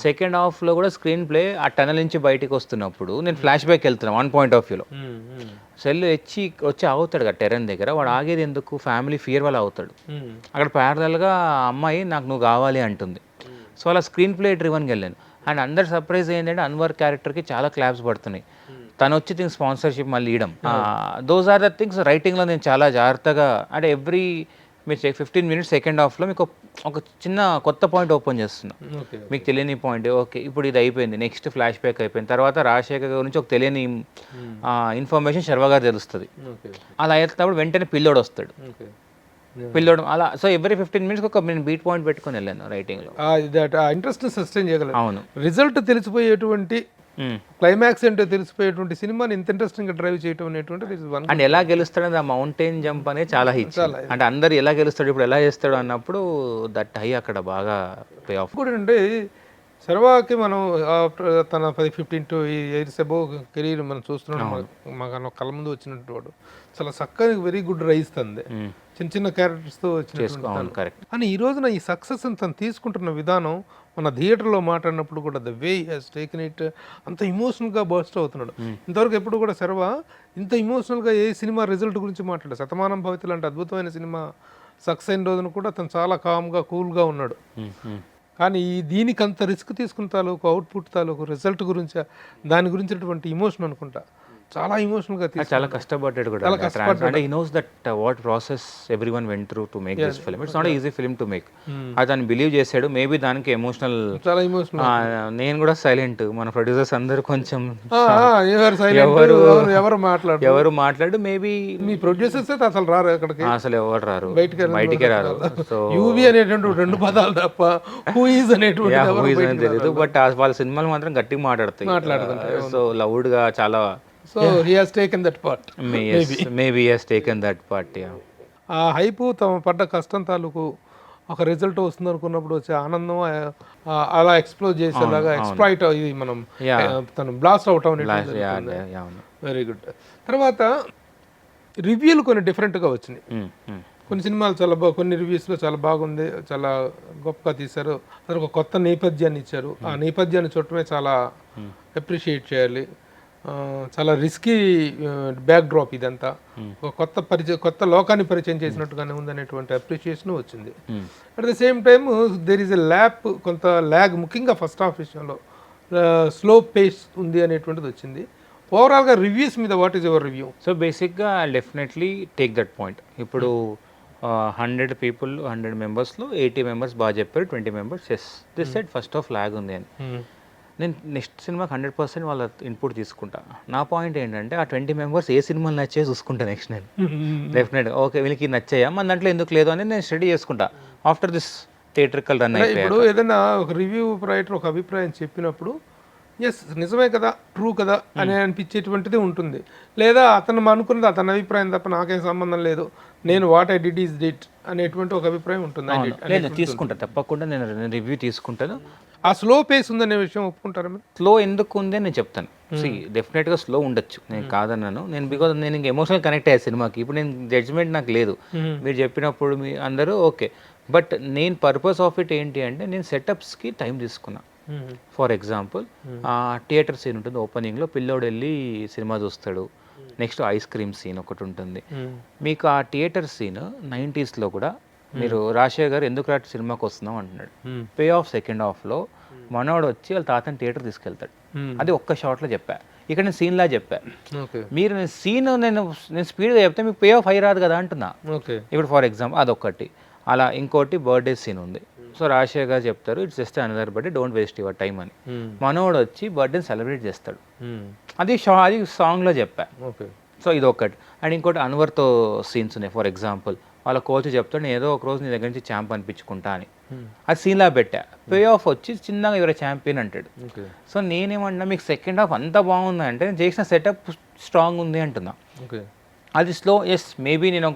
Second హాఫ్లో కూడా స్క్రీన్ ప్లే ఆ టనల్ నుంచి బయటికి వస్తున్నప్పుడు నేను ఫ్లాష్ బ్యాక్ వెళ్తున్నాను వన్ పాయింట్ ఆఫ్ వ్యూలో. సెల్ వచ్చి ఆగుతాడు కదా టెరెన్ దగ్గర, వాడు ఆగేది ఎందుకు? ఫ్యామిలీ ఫియర్ వల్ల అవుతాడు. అక్కడ ప్యారలల్గా అమ్మాయి నాకు నువ్వు కావాలి అంటుంది. సో అలా స్క్రీన్ ప్లే డ్రివన్కి వెళ్ళాను. అండ్ అందరు సర్ప్రైజ్ ఏంటంటే అన్వర్ క్యారెక్టర్కి చాలా క్లాప్స్ పడుతున్నాయి. తను వచ్చి దీనికి స్పాన్సర్షిప్ మళ్ళీ ఇవ్వడం, దోస్ ఆర్ ద థింగ్స్ రైటింగ్లో నేను చాలా జాగ్రత్తగా, అంటే ఎవ్రీ మీరు 15 minutes సెకండ్ హాఫ్లో మీకు ఒక చిన్న కొత్త పాయింట్ ఓపెన్ చేస్తున్నా, మీకు తెలియని పాయింట్. ఓకే ఇప్పుడు ఇది అయిపోయింది, నెక్స్ట్ ఫ్లాష్ బ్యాక్ అయిపోయింది, తర్వాత రాజశేఖర్ గురించి ఒక తెలియని ఇన్ఫర్మేషన్ శర్వ గారు తెలుస్తుంది. అలా అవుతున్నప్పుడు వెంటనే పిల్లోడు వస్తాడు. పిల్లోడు అలా. సో ఎవ్రీ 15 minutes ఒక నేను బీట్ పాయింట్ పెట్టుకొని వెళ్ళాను రైటింగ్లో. ఇంట్రెస్ట్ సస్టైన్ చేయగలను. అవును, రిజల్ట్ తెలిసిపోయేటువంటి క్లైమాక్స్ ఏంటో తెలిసిపోయేటువంటి సినిమాని ఇంత ఇంట్రెస్టింగ్ గా డ్రైవ్ చేయడం అనేటువంటిది. అండ్ ఎలా గెలుస్తాడు ఆ మౌంటైన్ జంప్ అనేది చాలా హిట్. అంటే అందరు ఎలా గెలుస్తాడు ఇప్పుడు ఎలా చేస్తాడు అన్నప్పుడు దట్ హై అక్కడ బాగా పే ఆఫ్. కూడా అంటే శర్వాకి మనం తన 15 years అబోవ్ కెరీర్ మనం చూస్తున్నాం. మాకు కళ్ళ ముందు వచ్చినట్టు వాడు చాలా చక్కగా వెరీ గుడ్ రైస్తుంది, చిన్న చిన్న క్యారెక్టర్స్తో వచ్చిన. కానీ ఈ రోజున ఈ సక్సెస్ తను తీసుకుంటున్న విధానం మన థియేటర్లో మాట్లాడినప్పుడు కూడా the way has taken it అంత ఇమోషనల్గా బర్స్ట్ అవుతున్నాడు. ఇంతవరకు ఎప్పుడు కూడా శర్వ ఇంత ఇమోషనల్గా ఏ సినిమా రిజల్ట్ గురించి మాట్లాడాడు. శతమానం భవితులు అంటే అద్భుతమైన సినిమా సక్సెస్ అయిన రోజున కూడా తను చాలా కామ్గా కూల్గా ఉన్నాడు. కానీ దీనికి అంత రిస్క్ తీసుకున్న తాలూకు అవుట్పుట్ తాలూకు రిజల్ట్ గురించి దాని గురించినటువంటి ఇమోషన్ అనుకుంటా చాలా ఎమోషనల్గా చాలా కష్టపడ్డాడు కూడా అంటే ఈ knows that what process every one went through to make this film. It's not easy film to make. అది తను బిలీవ్ చేశాడు. మేబీ దానికి ఎమోషనల్, చాలా ఎమోషనల్. నేను కూడా సైలెంట్, మన ప్రొడ్యూసర్స్ అందరూ కొంచెం ఎవరు మాట్లాడు. మేబీ మీ ప్రొడ్యూసర్స్ అసలు రారు అక్కడికి, అసలు ఎవరు రారు, బయటికే రారు. సో యూవి అనేటువంటి 2 పదాలు తప్ప హూ ఈజ్ అనేటువంటి తెలియదు. బట్ వాళ్ళ సినిమాలు మాత్రం గట్టిగా మాట్లాడతాయి. సో లౌడ్ గా చాలా. So he has taken that part. Maybe he has taken that part. ఆ హైపు తమ పడ్డ కష్టం తాలూకు ఒక రిజల్ట్ వస్తుంది అనుకున్నప్పుడు వచ్చే ఆనందం అలా ఎక్స్ప్లోర్ చేసేలాగా ఎక్స్ప్లాయిట్ ఇది మనం తను బ్లాస్ట్ అవటం. Very good. తర్వాత రివ్యూలు కొన్ని డిఫరెంట్గా వచ్చినాయి. కొన్ని సినిమాలు చాలా కొన్ని రివ్యూస్లో చాలా బాగుంది, చాలా గొప్పగా తీశారు, అతను ఒక కొత్త నేపథ్యాన్ని ఇచ్చారు. ఆ నేపథ్యాన్ని చూడటమే చాలా అప్రిషియేట్ చేయాలి. చాలా రిస్కీ బ్యాక్ డ్రాప్ ఇదంతా, ఒక కొత్త లోకాన్ని పరిచయం చేసినట్టుగానే ఉందనేటువంటి అప్రిషియేషన్ వచ్చింది. At the same time there is a కొంత ల్యాగ్, ముఖ్యంగా ఫస్ట్ హాఫ్ విషయంలో స్లో పేస్ ఉంది అనేటువంటిది వచ్చింది. ఓవరాల్గా రివ్యూస్ మీద what is your review? So బేసిక్గా I definitely take that point. ఇప్పుడు 100 పీపుల్ 100 మెంబర్స్లో 80 మెంబర్స్ బాగా చెప్పారు, 20 members this side first half lag ఉంది అని. నేను నెక్స్ట్ సినిమాకి 100% వాళ్ళ ఇన్పుట్ తీసుకుంటా. నా పాయింట్ ఏంటంటే ఆ 20 మెంబర్స్ ఏ సినిమాలు నచ్చే చూసుకుంటా నెక్స్ట్ నేను. డెఫినెట్గా ఓకే వీళ్ళకి నచ్చాయా, మన దాంట్లో ఎందుకు లేదు అని నేను స్టడీ చేసుకుంటా ఆఫ్టర్ దిస్ థియేట్రికల్ రన్. ఇప్పుడు ఏదైనా ఒక రివ్యూ రైటర్ ఒక అభిప్రాయం చెప్పినప్పుడు ఎస్ నిజమే కదా, ట్రూ కదా అని అనిపించేటువంటిది ఉంటుంది. లేదా అతను అనుకున్నది అతని అభిప్రాయం తప్ప నాకేం సంబంధం లేదు, నేను వాట్ ఐ డిడ్ ఈస్ డిట్ అనేటువంటి ఒక అభిప్రాయం ఉంటుంది. నేను తీసుకుంటా, తప్పకుండా నేను రివ్యూ తీసుకుంటాను. ఆ స్లో పేస్ ఉందనే విషయం ఒప్పుకుంటారా మీరు? స్లో ఎందుకు ఉంది అని నేను చెప్తాను. డెఫినెట్గా స్లో ఉండొచ్చు, నేను కాదన్నాను. నేను బికాజ్ నేను ఇంక ఎమోషనల్ కనెక్ట్ అయ్యే సినిమాకి. ఇప్పుడు నేను జడ్జ్మెంట్ నాకు లేదు, మీరు చెప్పినప్పుడు మీ అందరూ ఓకే. బట్ నేను పర్పస్ ఆఫ్ ఇట్ ఏంటి అంటే నేను సెటప్స్కి టైం తీసుకున్నా. ఫర్ ఎగ్జాంపుల్ థియేటర్ సీన్ ఉంటుంది ఓపెనింగ్లో, పిల్లోడు వెళ్ళి సినిమా చూస్తాడు. నెక్స్ట్ ఐస్ క్రీమ్ సీన్ ఒకటి ఉంటుంది. మీకు ఆ థియేటర్ సీన్ 90s కూడా మీరు రాజశేఖర్ గారు ఎందుకు రాటి సినిమాకి వస్తున్నాం అంటున్నాడు. పే ఆఫ్ సెకండ్ హాఫ్లో మనోడు వచ్చి వాళ్ళ తాతని థియేటర్ తీసుకెళ్తాడు. అది ఒక్క షాట్లో చెప్పా. ఇక్కడ నేను సీన్లా చెప్పా. మీరు నేను స్పీడ్గా చెప్తే మీకు పే ఆఫ్ హై రాదు కదా అంటున్నా. ఇప్పుడు ఫర్ ఎగ్జాంపుల్ అదొక్కటి. అలా ఇంకోటి బర్త్డే సీన్ ఉంది. సో రాజశేఖర్ గారు చెప్తారు it's just another birthday, don't waste your time అని. మనోడు వచ్చి బర్త్డేని సెలబ్రేట్ చేస్తాడు. అది సాంగ్లో చెప్పా. సో ఇది ఒకటి. అండ్ ఇంకోటి అన్వర్తో సీన్స్ ఉన్నాయి. ఫర్ ఎగ్జాంపుల్ వాళ్ళ కోచ్ చెప్తాడు నేను ఏదో ఒక రోజు నీ దగ్గర నుంచి ఛాంప్ అనిపించుకుంటా అని. అది సీన్లా పెట్టా. పే ఆఫ్ వచ్చి చిన్నగా ఎవరో ఛాంపియన్ అంటాడు. సో నేనేమన్నా మీకు సెకండ్ హాఫ్ అంతా బాగుంది అంటే నేను చేసిన సెటప్ స్ట్రాంగ్ ఉంది అంటున్నా. అది స్లో, ఎస్ మేబీ నేను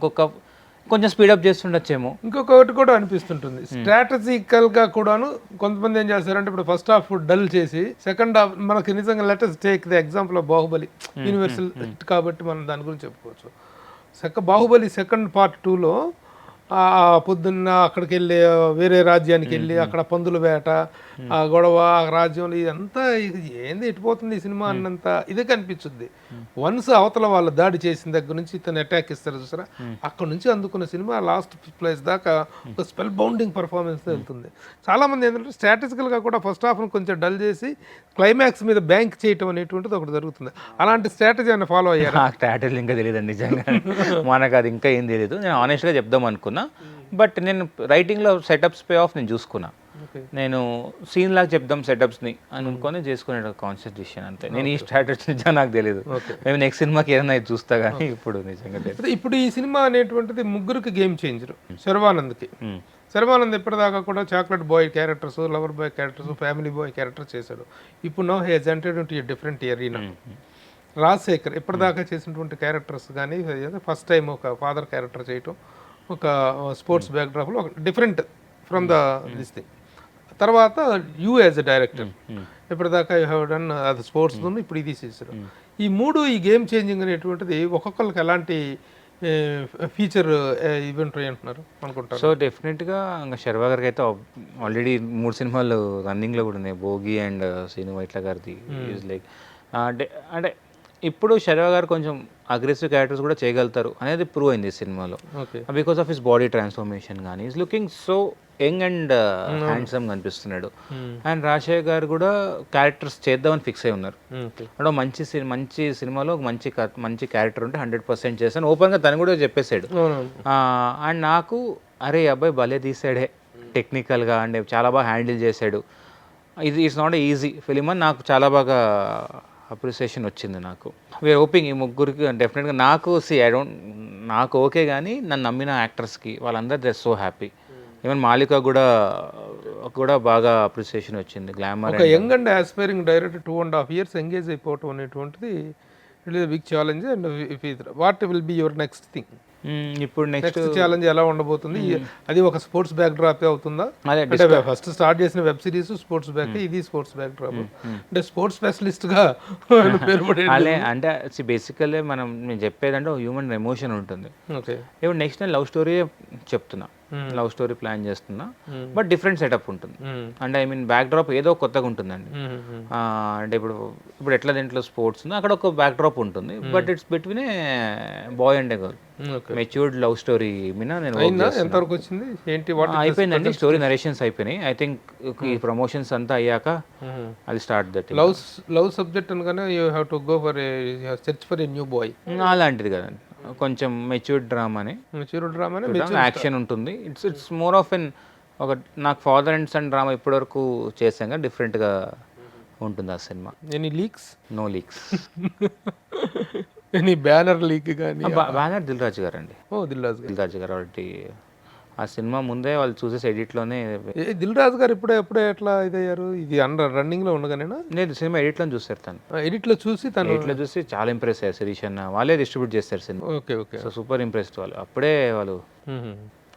కొంచెం స్పీడప్ చేస్తుండొచ్చేమో. ఇంకొకటి కూడా అనిపిస్తుంటుంది స్ట్రాటజికల్గా కూడాను. కొంతమంది ఏం చేస్తారంటే ఇప్పుడు ఫస్ట్ హాఫ్ డల్ చేసి సెకండ్ హాఫ్ మనకి నిజంగా latest take the example of Baahubali, universal కాబట్టి మనం దాని గురించి చెప్పుకోవచ్చు. బాహుబలి సెకండ్ పార్ట్ 2లో పొద్దున్న అక్కడికి వెళ్ళి వేరే రాజ్యానికి వెళ్ళి అక్కడ పందుల వేట, ఆ గొడవ, ఆ రాజ్యంలో ఇదంతా ఏంది ఎట్టిపోతుంది ఈ సినిమా అన్నంత ఇదే కనిపించుద్ది. వన్స్ అవతల వాళ్ళు దాడి చేసిన దగ్గర నుంచి ఇతను అటాక్ ఇస్తారు చూసారా, అక్కడ నుంచి అందుకున్న సినిమా లాస్ట్ ప్లేస్ దాకా ఒక స్పెల్ బౌండింగ్ పర్ఫార్మెన్స్ వెళ్తుంది. చాలామంది ఏంటంటే స్ట్రాటజికల్గా కూడా ఫస్ట్ హాఫ్ను కొంచెం డల్ చేసి క్లైమాక్స్ మీద బ్యాంక్ చేయటం అనేటువంటిది ఒకటి జరుగుతుంది. అలాంటి స్ట్రాటజీ అని ఫాలో అయ్యారు? స్ట్రాటజీ ఇంకా తెలియదండి నిజంగా, మనకు అది ఇంకా ఏం తెలియదు. నేను ఆనెస్ట్గా చెప్దాం అనుకున్నా. బట్ నేను రైటింగ్లో సెటప్స్ పే ఆఫ్ నేను చూసుకున్నా. నేను సీన్ లాగా చెప్దాం సెటప్స్ని అనుకొని చేసుకునే కాన్షియస్ డిసిషన్ అంతే. నేను ఈ స్ట్రాటజీ నిజంగా నాకు తెలియదు. మేము నెక్స్ట్ సినిమాకి ఏదైనా చూస్తా కానీ ఇప్పుడు నిజంగా తెలియదు. ఇప్పుడు ఈ సినిమా అనేటువంటిది ముగ్గురికి గేమ్ చేంజర్. శర్వానంద్కి శర్వానంద్ ఇప్పటిదాకా కూడా chocolate boy characters, lover boy characters, family boy character చేశాడు. ఇప్పుడు now he has entered into a different arena. Rajasekhar ఇప్పటిదాకా చేసినటువంటి క్యారెక్టర్స్ కానీ ఫస్ట్ టైం ఒక ఫాదర్ క్యారెక్టర్ చేయటం, ఒక స్పోర్ట్స్ బ్యాక్డ్రాప్లో ఒక different from the this thing. తర్వాత యూ యాజ్ ఎ డైరెక్టర్ ఇప్పటిదాకా యూ హ్యావ్ డన్ అది స్పోర్ట్స్, ఇప్పుడు ఇది చేశారు. ఈ మూడు ఈ గేమ్ చేంజింగ్ అనేటువంటిది ఒక్కొక్కరికి ఎలాంటి ఫీచర్ ఈవెంట్ అంటున్నారు అనుకుంటారు? సో డెఫినెట్గా ఇంకా శర్వా గారికి అయితే ఆల్రెడీ 3 సినిమాలు రన్నింగ్లో కూడా ఉన్నాయి. భోగి అండ్ శ్రీను వైట్ల గారిది ఈజ్ లైక్ అంటే ఇప్పుడు శర్వా గారు కొంచెం అగ్రెసివ్ క్యారెక్టర్స్ కూడా చేయగలుగుతారు అనేది ప్రూవ్ అయింది ఈ సినిమాలో. Because of his body transformation కానీ is looking so young and handsome కనిపిస్తున్నాడు. అండ్ రాజశేఖర్ గారు కూడా క్యారెక్టర్స్ చేద్దామని ఫిక్స్ అయి ఉన్నారు. అంటే మంచి సినిమాలో ఒక మంచి క్యారెక్టర్ ఉంటే 100% చేశాను. ఓపెన్గా తను కూడా చెప్పేశాడు. అండ్ నాకు అరే అబ్బాయి భలే తీసాడే, టెక్నికల్గా అండ్ చాలా బాగా హ్యాండిల్ చేశాడు. ఇది ఈజ్ నాట్ ఈజీ ఫిలిం అని నాకు చాలా బాగా అప్రిసియేషన్ వచ్చింది. నాకు వీఆర్ హోపింగ్ ఈ ముగ్గురికి డెఫినెట్గా నాకు ఓకే, కానీ నన్ను నమ్మిన యాక్టర్స్కి వాళ్ళందరూ దే సో హ్యాపీ. ఈవెన్ మాలిక కూడా బాగా అప్రిసియేషన్ వచ్చింది. గ్లామర్ ఒక young and aspiring director 2.5 years engage అయిపోవటం అనేటువంటిది it is big challenge. And what will be your next thing? ఇప్పుడు నెక్స్ట్ ఛాలెంజ్ ఎలా ఉండబోతుంది? అది ఒక స్పోర్ట్స్ బ్యాక్ డ్రాప్ అవుతుందా? అంటే ఫస్ట్ స్టార్ట్ చేసిన వెబ్ సిరీస్ స్పోర్ట్స్ బ్యాక్, ఇది స్పోర్ట్స్ బ్యాక్ డ్రాప్. అంటే స్పోర్ట్స్ స్పెషలిస్ట్ గా అలా అంటే బేసికల్లీ నేను చెప్పేదంటే హ్యూమన్ ఎమోషన్ ఉంటుంది. ఓకే, ఇప్పుడు నెక్స్ట్ నేను లవ్ స్టోరీ చెప్తున్నా, లవ్ స్టోరీ ప్లాన్ చేస్తున్నా, బట్ డిఫరెంట్ సెటప్ ఉంటుంది. అంటే ఐ మీన్ బ్యాక్ డ్రాప్ ఏదో కొత్తగా ఉంటుందండి. అంటే ఇప్పుడు ఎట్లా దీంట్లో స్పోర్ట్స్ ఉంది, అక్కడ ఒక బ్యాక్ డ్రాప్ ఉంటుంది, but it's between a boy and a girl. Matured love story మీద నేను ఎంతవరకు వచ్చింది, ఏంటి అయిపోయిందండి. స్టోరీ నరేషన్స్ అయిపోయినాయి. ఐ థింక్ ఈ ప్రమోషన్స్ అంతా అయ్యాక అది స్టార్ట్ దట్. లవ్ సబ్జెక్ట్ అనగానే you have to go for search for a new boy అలాంటిది కదండి. కొంచెం మెచ్యూర్డ్ డ్రామాని, యాక్షన్ ఉంటుంది. ఇట్స్ మోర్ ఆఫ్ ఎన్ ఒక నాకు ఫాదర్ అండ్ సన్ డ్రామా ఇప్పటివరకు చేసాం కదా, డిఫరెంట్గా ఉంటుంది ఆ సినిమా. Any leaks? No leaks. Any banner leak కానీ? బ్యానర్ దిల్ రాజు గారు అండి. దిల్ రాజు గారు ఒకటి ఆ సినిమా ముందే వాళ్ళు చూసేసి ఎడిట్లోనే. దిల్ రాజు గారు ఎప్పుడే ఎట్లా ఇదయ్యారు? ఇది రన్నింగ్ లో ఉండగానేనా? నేను సినిమా ఎడిట్లో చూసారు. తను ఎడిట్లో చూసి చాలా ఇంప్రెస్ అయ్యారు. శిరీష్ అన్న వాళ్ళే డిస్ట్రిబ్యూట్ చేస్తారు cinema. Okay. So super impressed వాళ్ళు.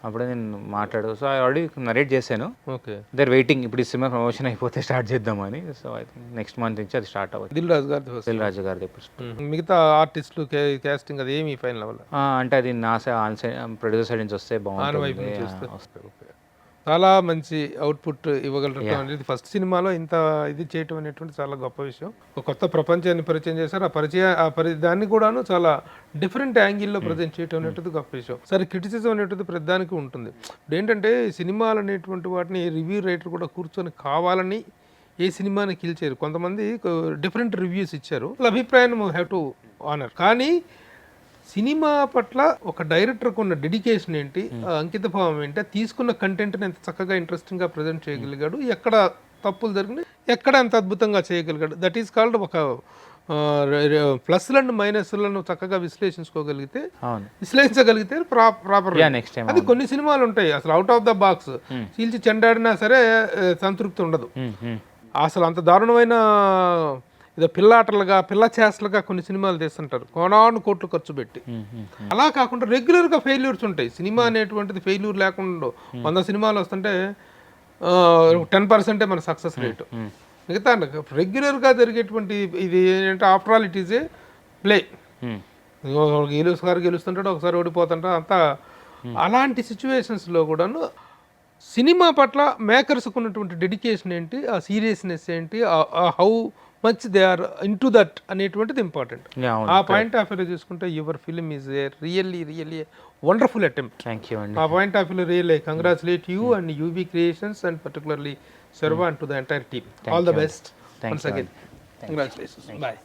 అప్పుడే నేను మాట్లాడు. సో ఐ ఆల్రెడీ నరేట్ చేశాను. ఓకే, దర్ వెయిటింగ్ ఇప్పుడు ఈ సినిమా ప్రమోషన్ అయిపోతే స్టార్ట్ చేద్దామని. So I think next month నుంచి అది స్టార్ట్ అవ్వదు. దిల్ రాజు గారిది ఇప్పుడు. మిగతా ఆర్టిస్టులు క్యాస్టింగ్ అది ఏమి ఫైనల్ అవ్వాలి? అంటే అది నా ప్రొడ్యూసర్ సైడ్ నుంచి వస్తే బాగుంటుంది. చాలా మంచి అవుట్పుట్ ఇవ్వగలరు అనేది ఫస్ట్ సినిమాలో ఇంత ఇది చేయటం అనేటువంటి చాలా గొప్ప విషయం. ఒక కొత్త ప్రపంచాన్ని పరిచయం చేశారు. దాన్ని కూడాను చాలా డిఫరెంట్ యాంగిల్లో ప్రజెంట్ చేయటం అనేటువంటి గొప్ప విషయం. సరే, క్రిటిసిజం అనేటువంటి ప్రతిదానికి ఉంటుంది. ఇప్పుడు ఏంటంటే సినిమాలు అనేటువంటి వాటిని రివ్యూ రైటర్ కూడా కూర్చొని కావాలని ఏ సినిమాని కిల్ చేయరు. కొంతమంది డిఫరెంట్ రివ్యూస్ ఇచ్చారు, వాళ్ళ అభిప్రాయాన్ని హ్యావ్ టు ఆనర్. కానీ సినిమా పట్ల ఒక డైరెక్టర్కి ఉన్న డెడికేషన్ ఏంటి, అంకిత భావం ఏంటి, తీసుకున్న కంటెంట్ని ఎంత చక్కగా ఇంట్రెస్టింగ్గా ప్రజెంట్ చేయగలిగాడు, ఎక్కడ తప్పులు జరిగినాయి, ఎక్కడ ఎంత అద్భుతంగా చేయగలిగాడు. దట్ ఈస్ కాల్డ్ ఒక ప్లస్లను మైనస్లను చక్కగా విశ్లేషించగలిగితే ప్రాపర్. అది కొన్ని సినిమాలు ఉంటాయి అసలు అవుట్ ఆఫ్ ద బాక్స్ చీల్చి చెండాడినా సరే సంతృప్తి ఉండదు. అసలు అంత దారుణమైన ఏదో పిల్ల చేష్టలుగా కొన్ని సినిమాలు తీస్తుంటారు, కోట్లు ఖర్చు పెట్టి. అలా కాకుండా రెగ్యులర్గా ఫెయిల్యూర్స్ ఉంటాయి. సినిమా అనేటువంటిది ఫెయిల్యూర్ లేకుండా 100 సినిమాలు వస్తుంటే 10% మన సక్సెస్ రేటు. మిగతా రెగ్యులర్గా జరిగేటువంటి ఇది ఏంటంటే after all it is a play. ఒకసారి గెలుస్తుంటాడు, ఒకసారి ఓడిపోతుంటాడు అంతా. అలాంటి సిచ్యువేషన్స్లో కూడాను సినిమా పట్ల మేకర్స్కు ఉన్నటువంటి డెడికేషన్ ఏంటి, ఆ సీరియస్నెస్ ఏంటి, how much they are into that అనేటువంటిది ఇంపార్టెంట్. ఆ పాయింట్ ఆఫ్ వ్యూలో చూసుకుంటే your film is a really wonderful attempt. ఆ పాయింట్ ఆఫ్ వ్యూలో really congratulate you and UV creations and particularly Sarva and to the entire team. All the best once again. Congratulations. Bye.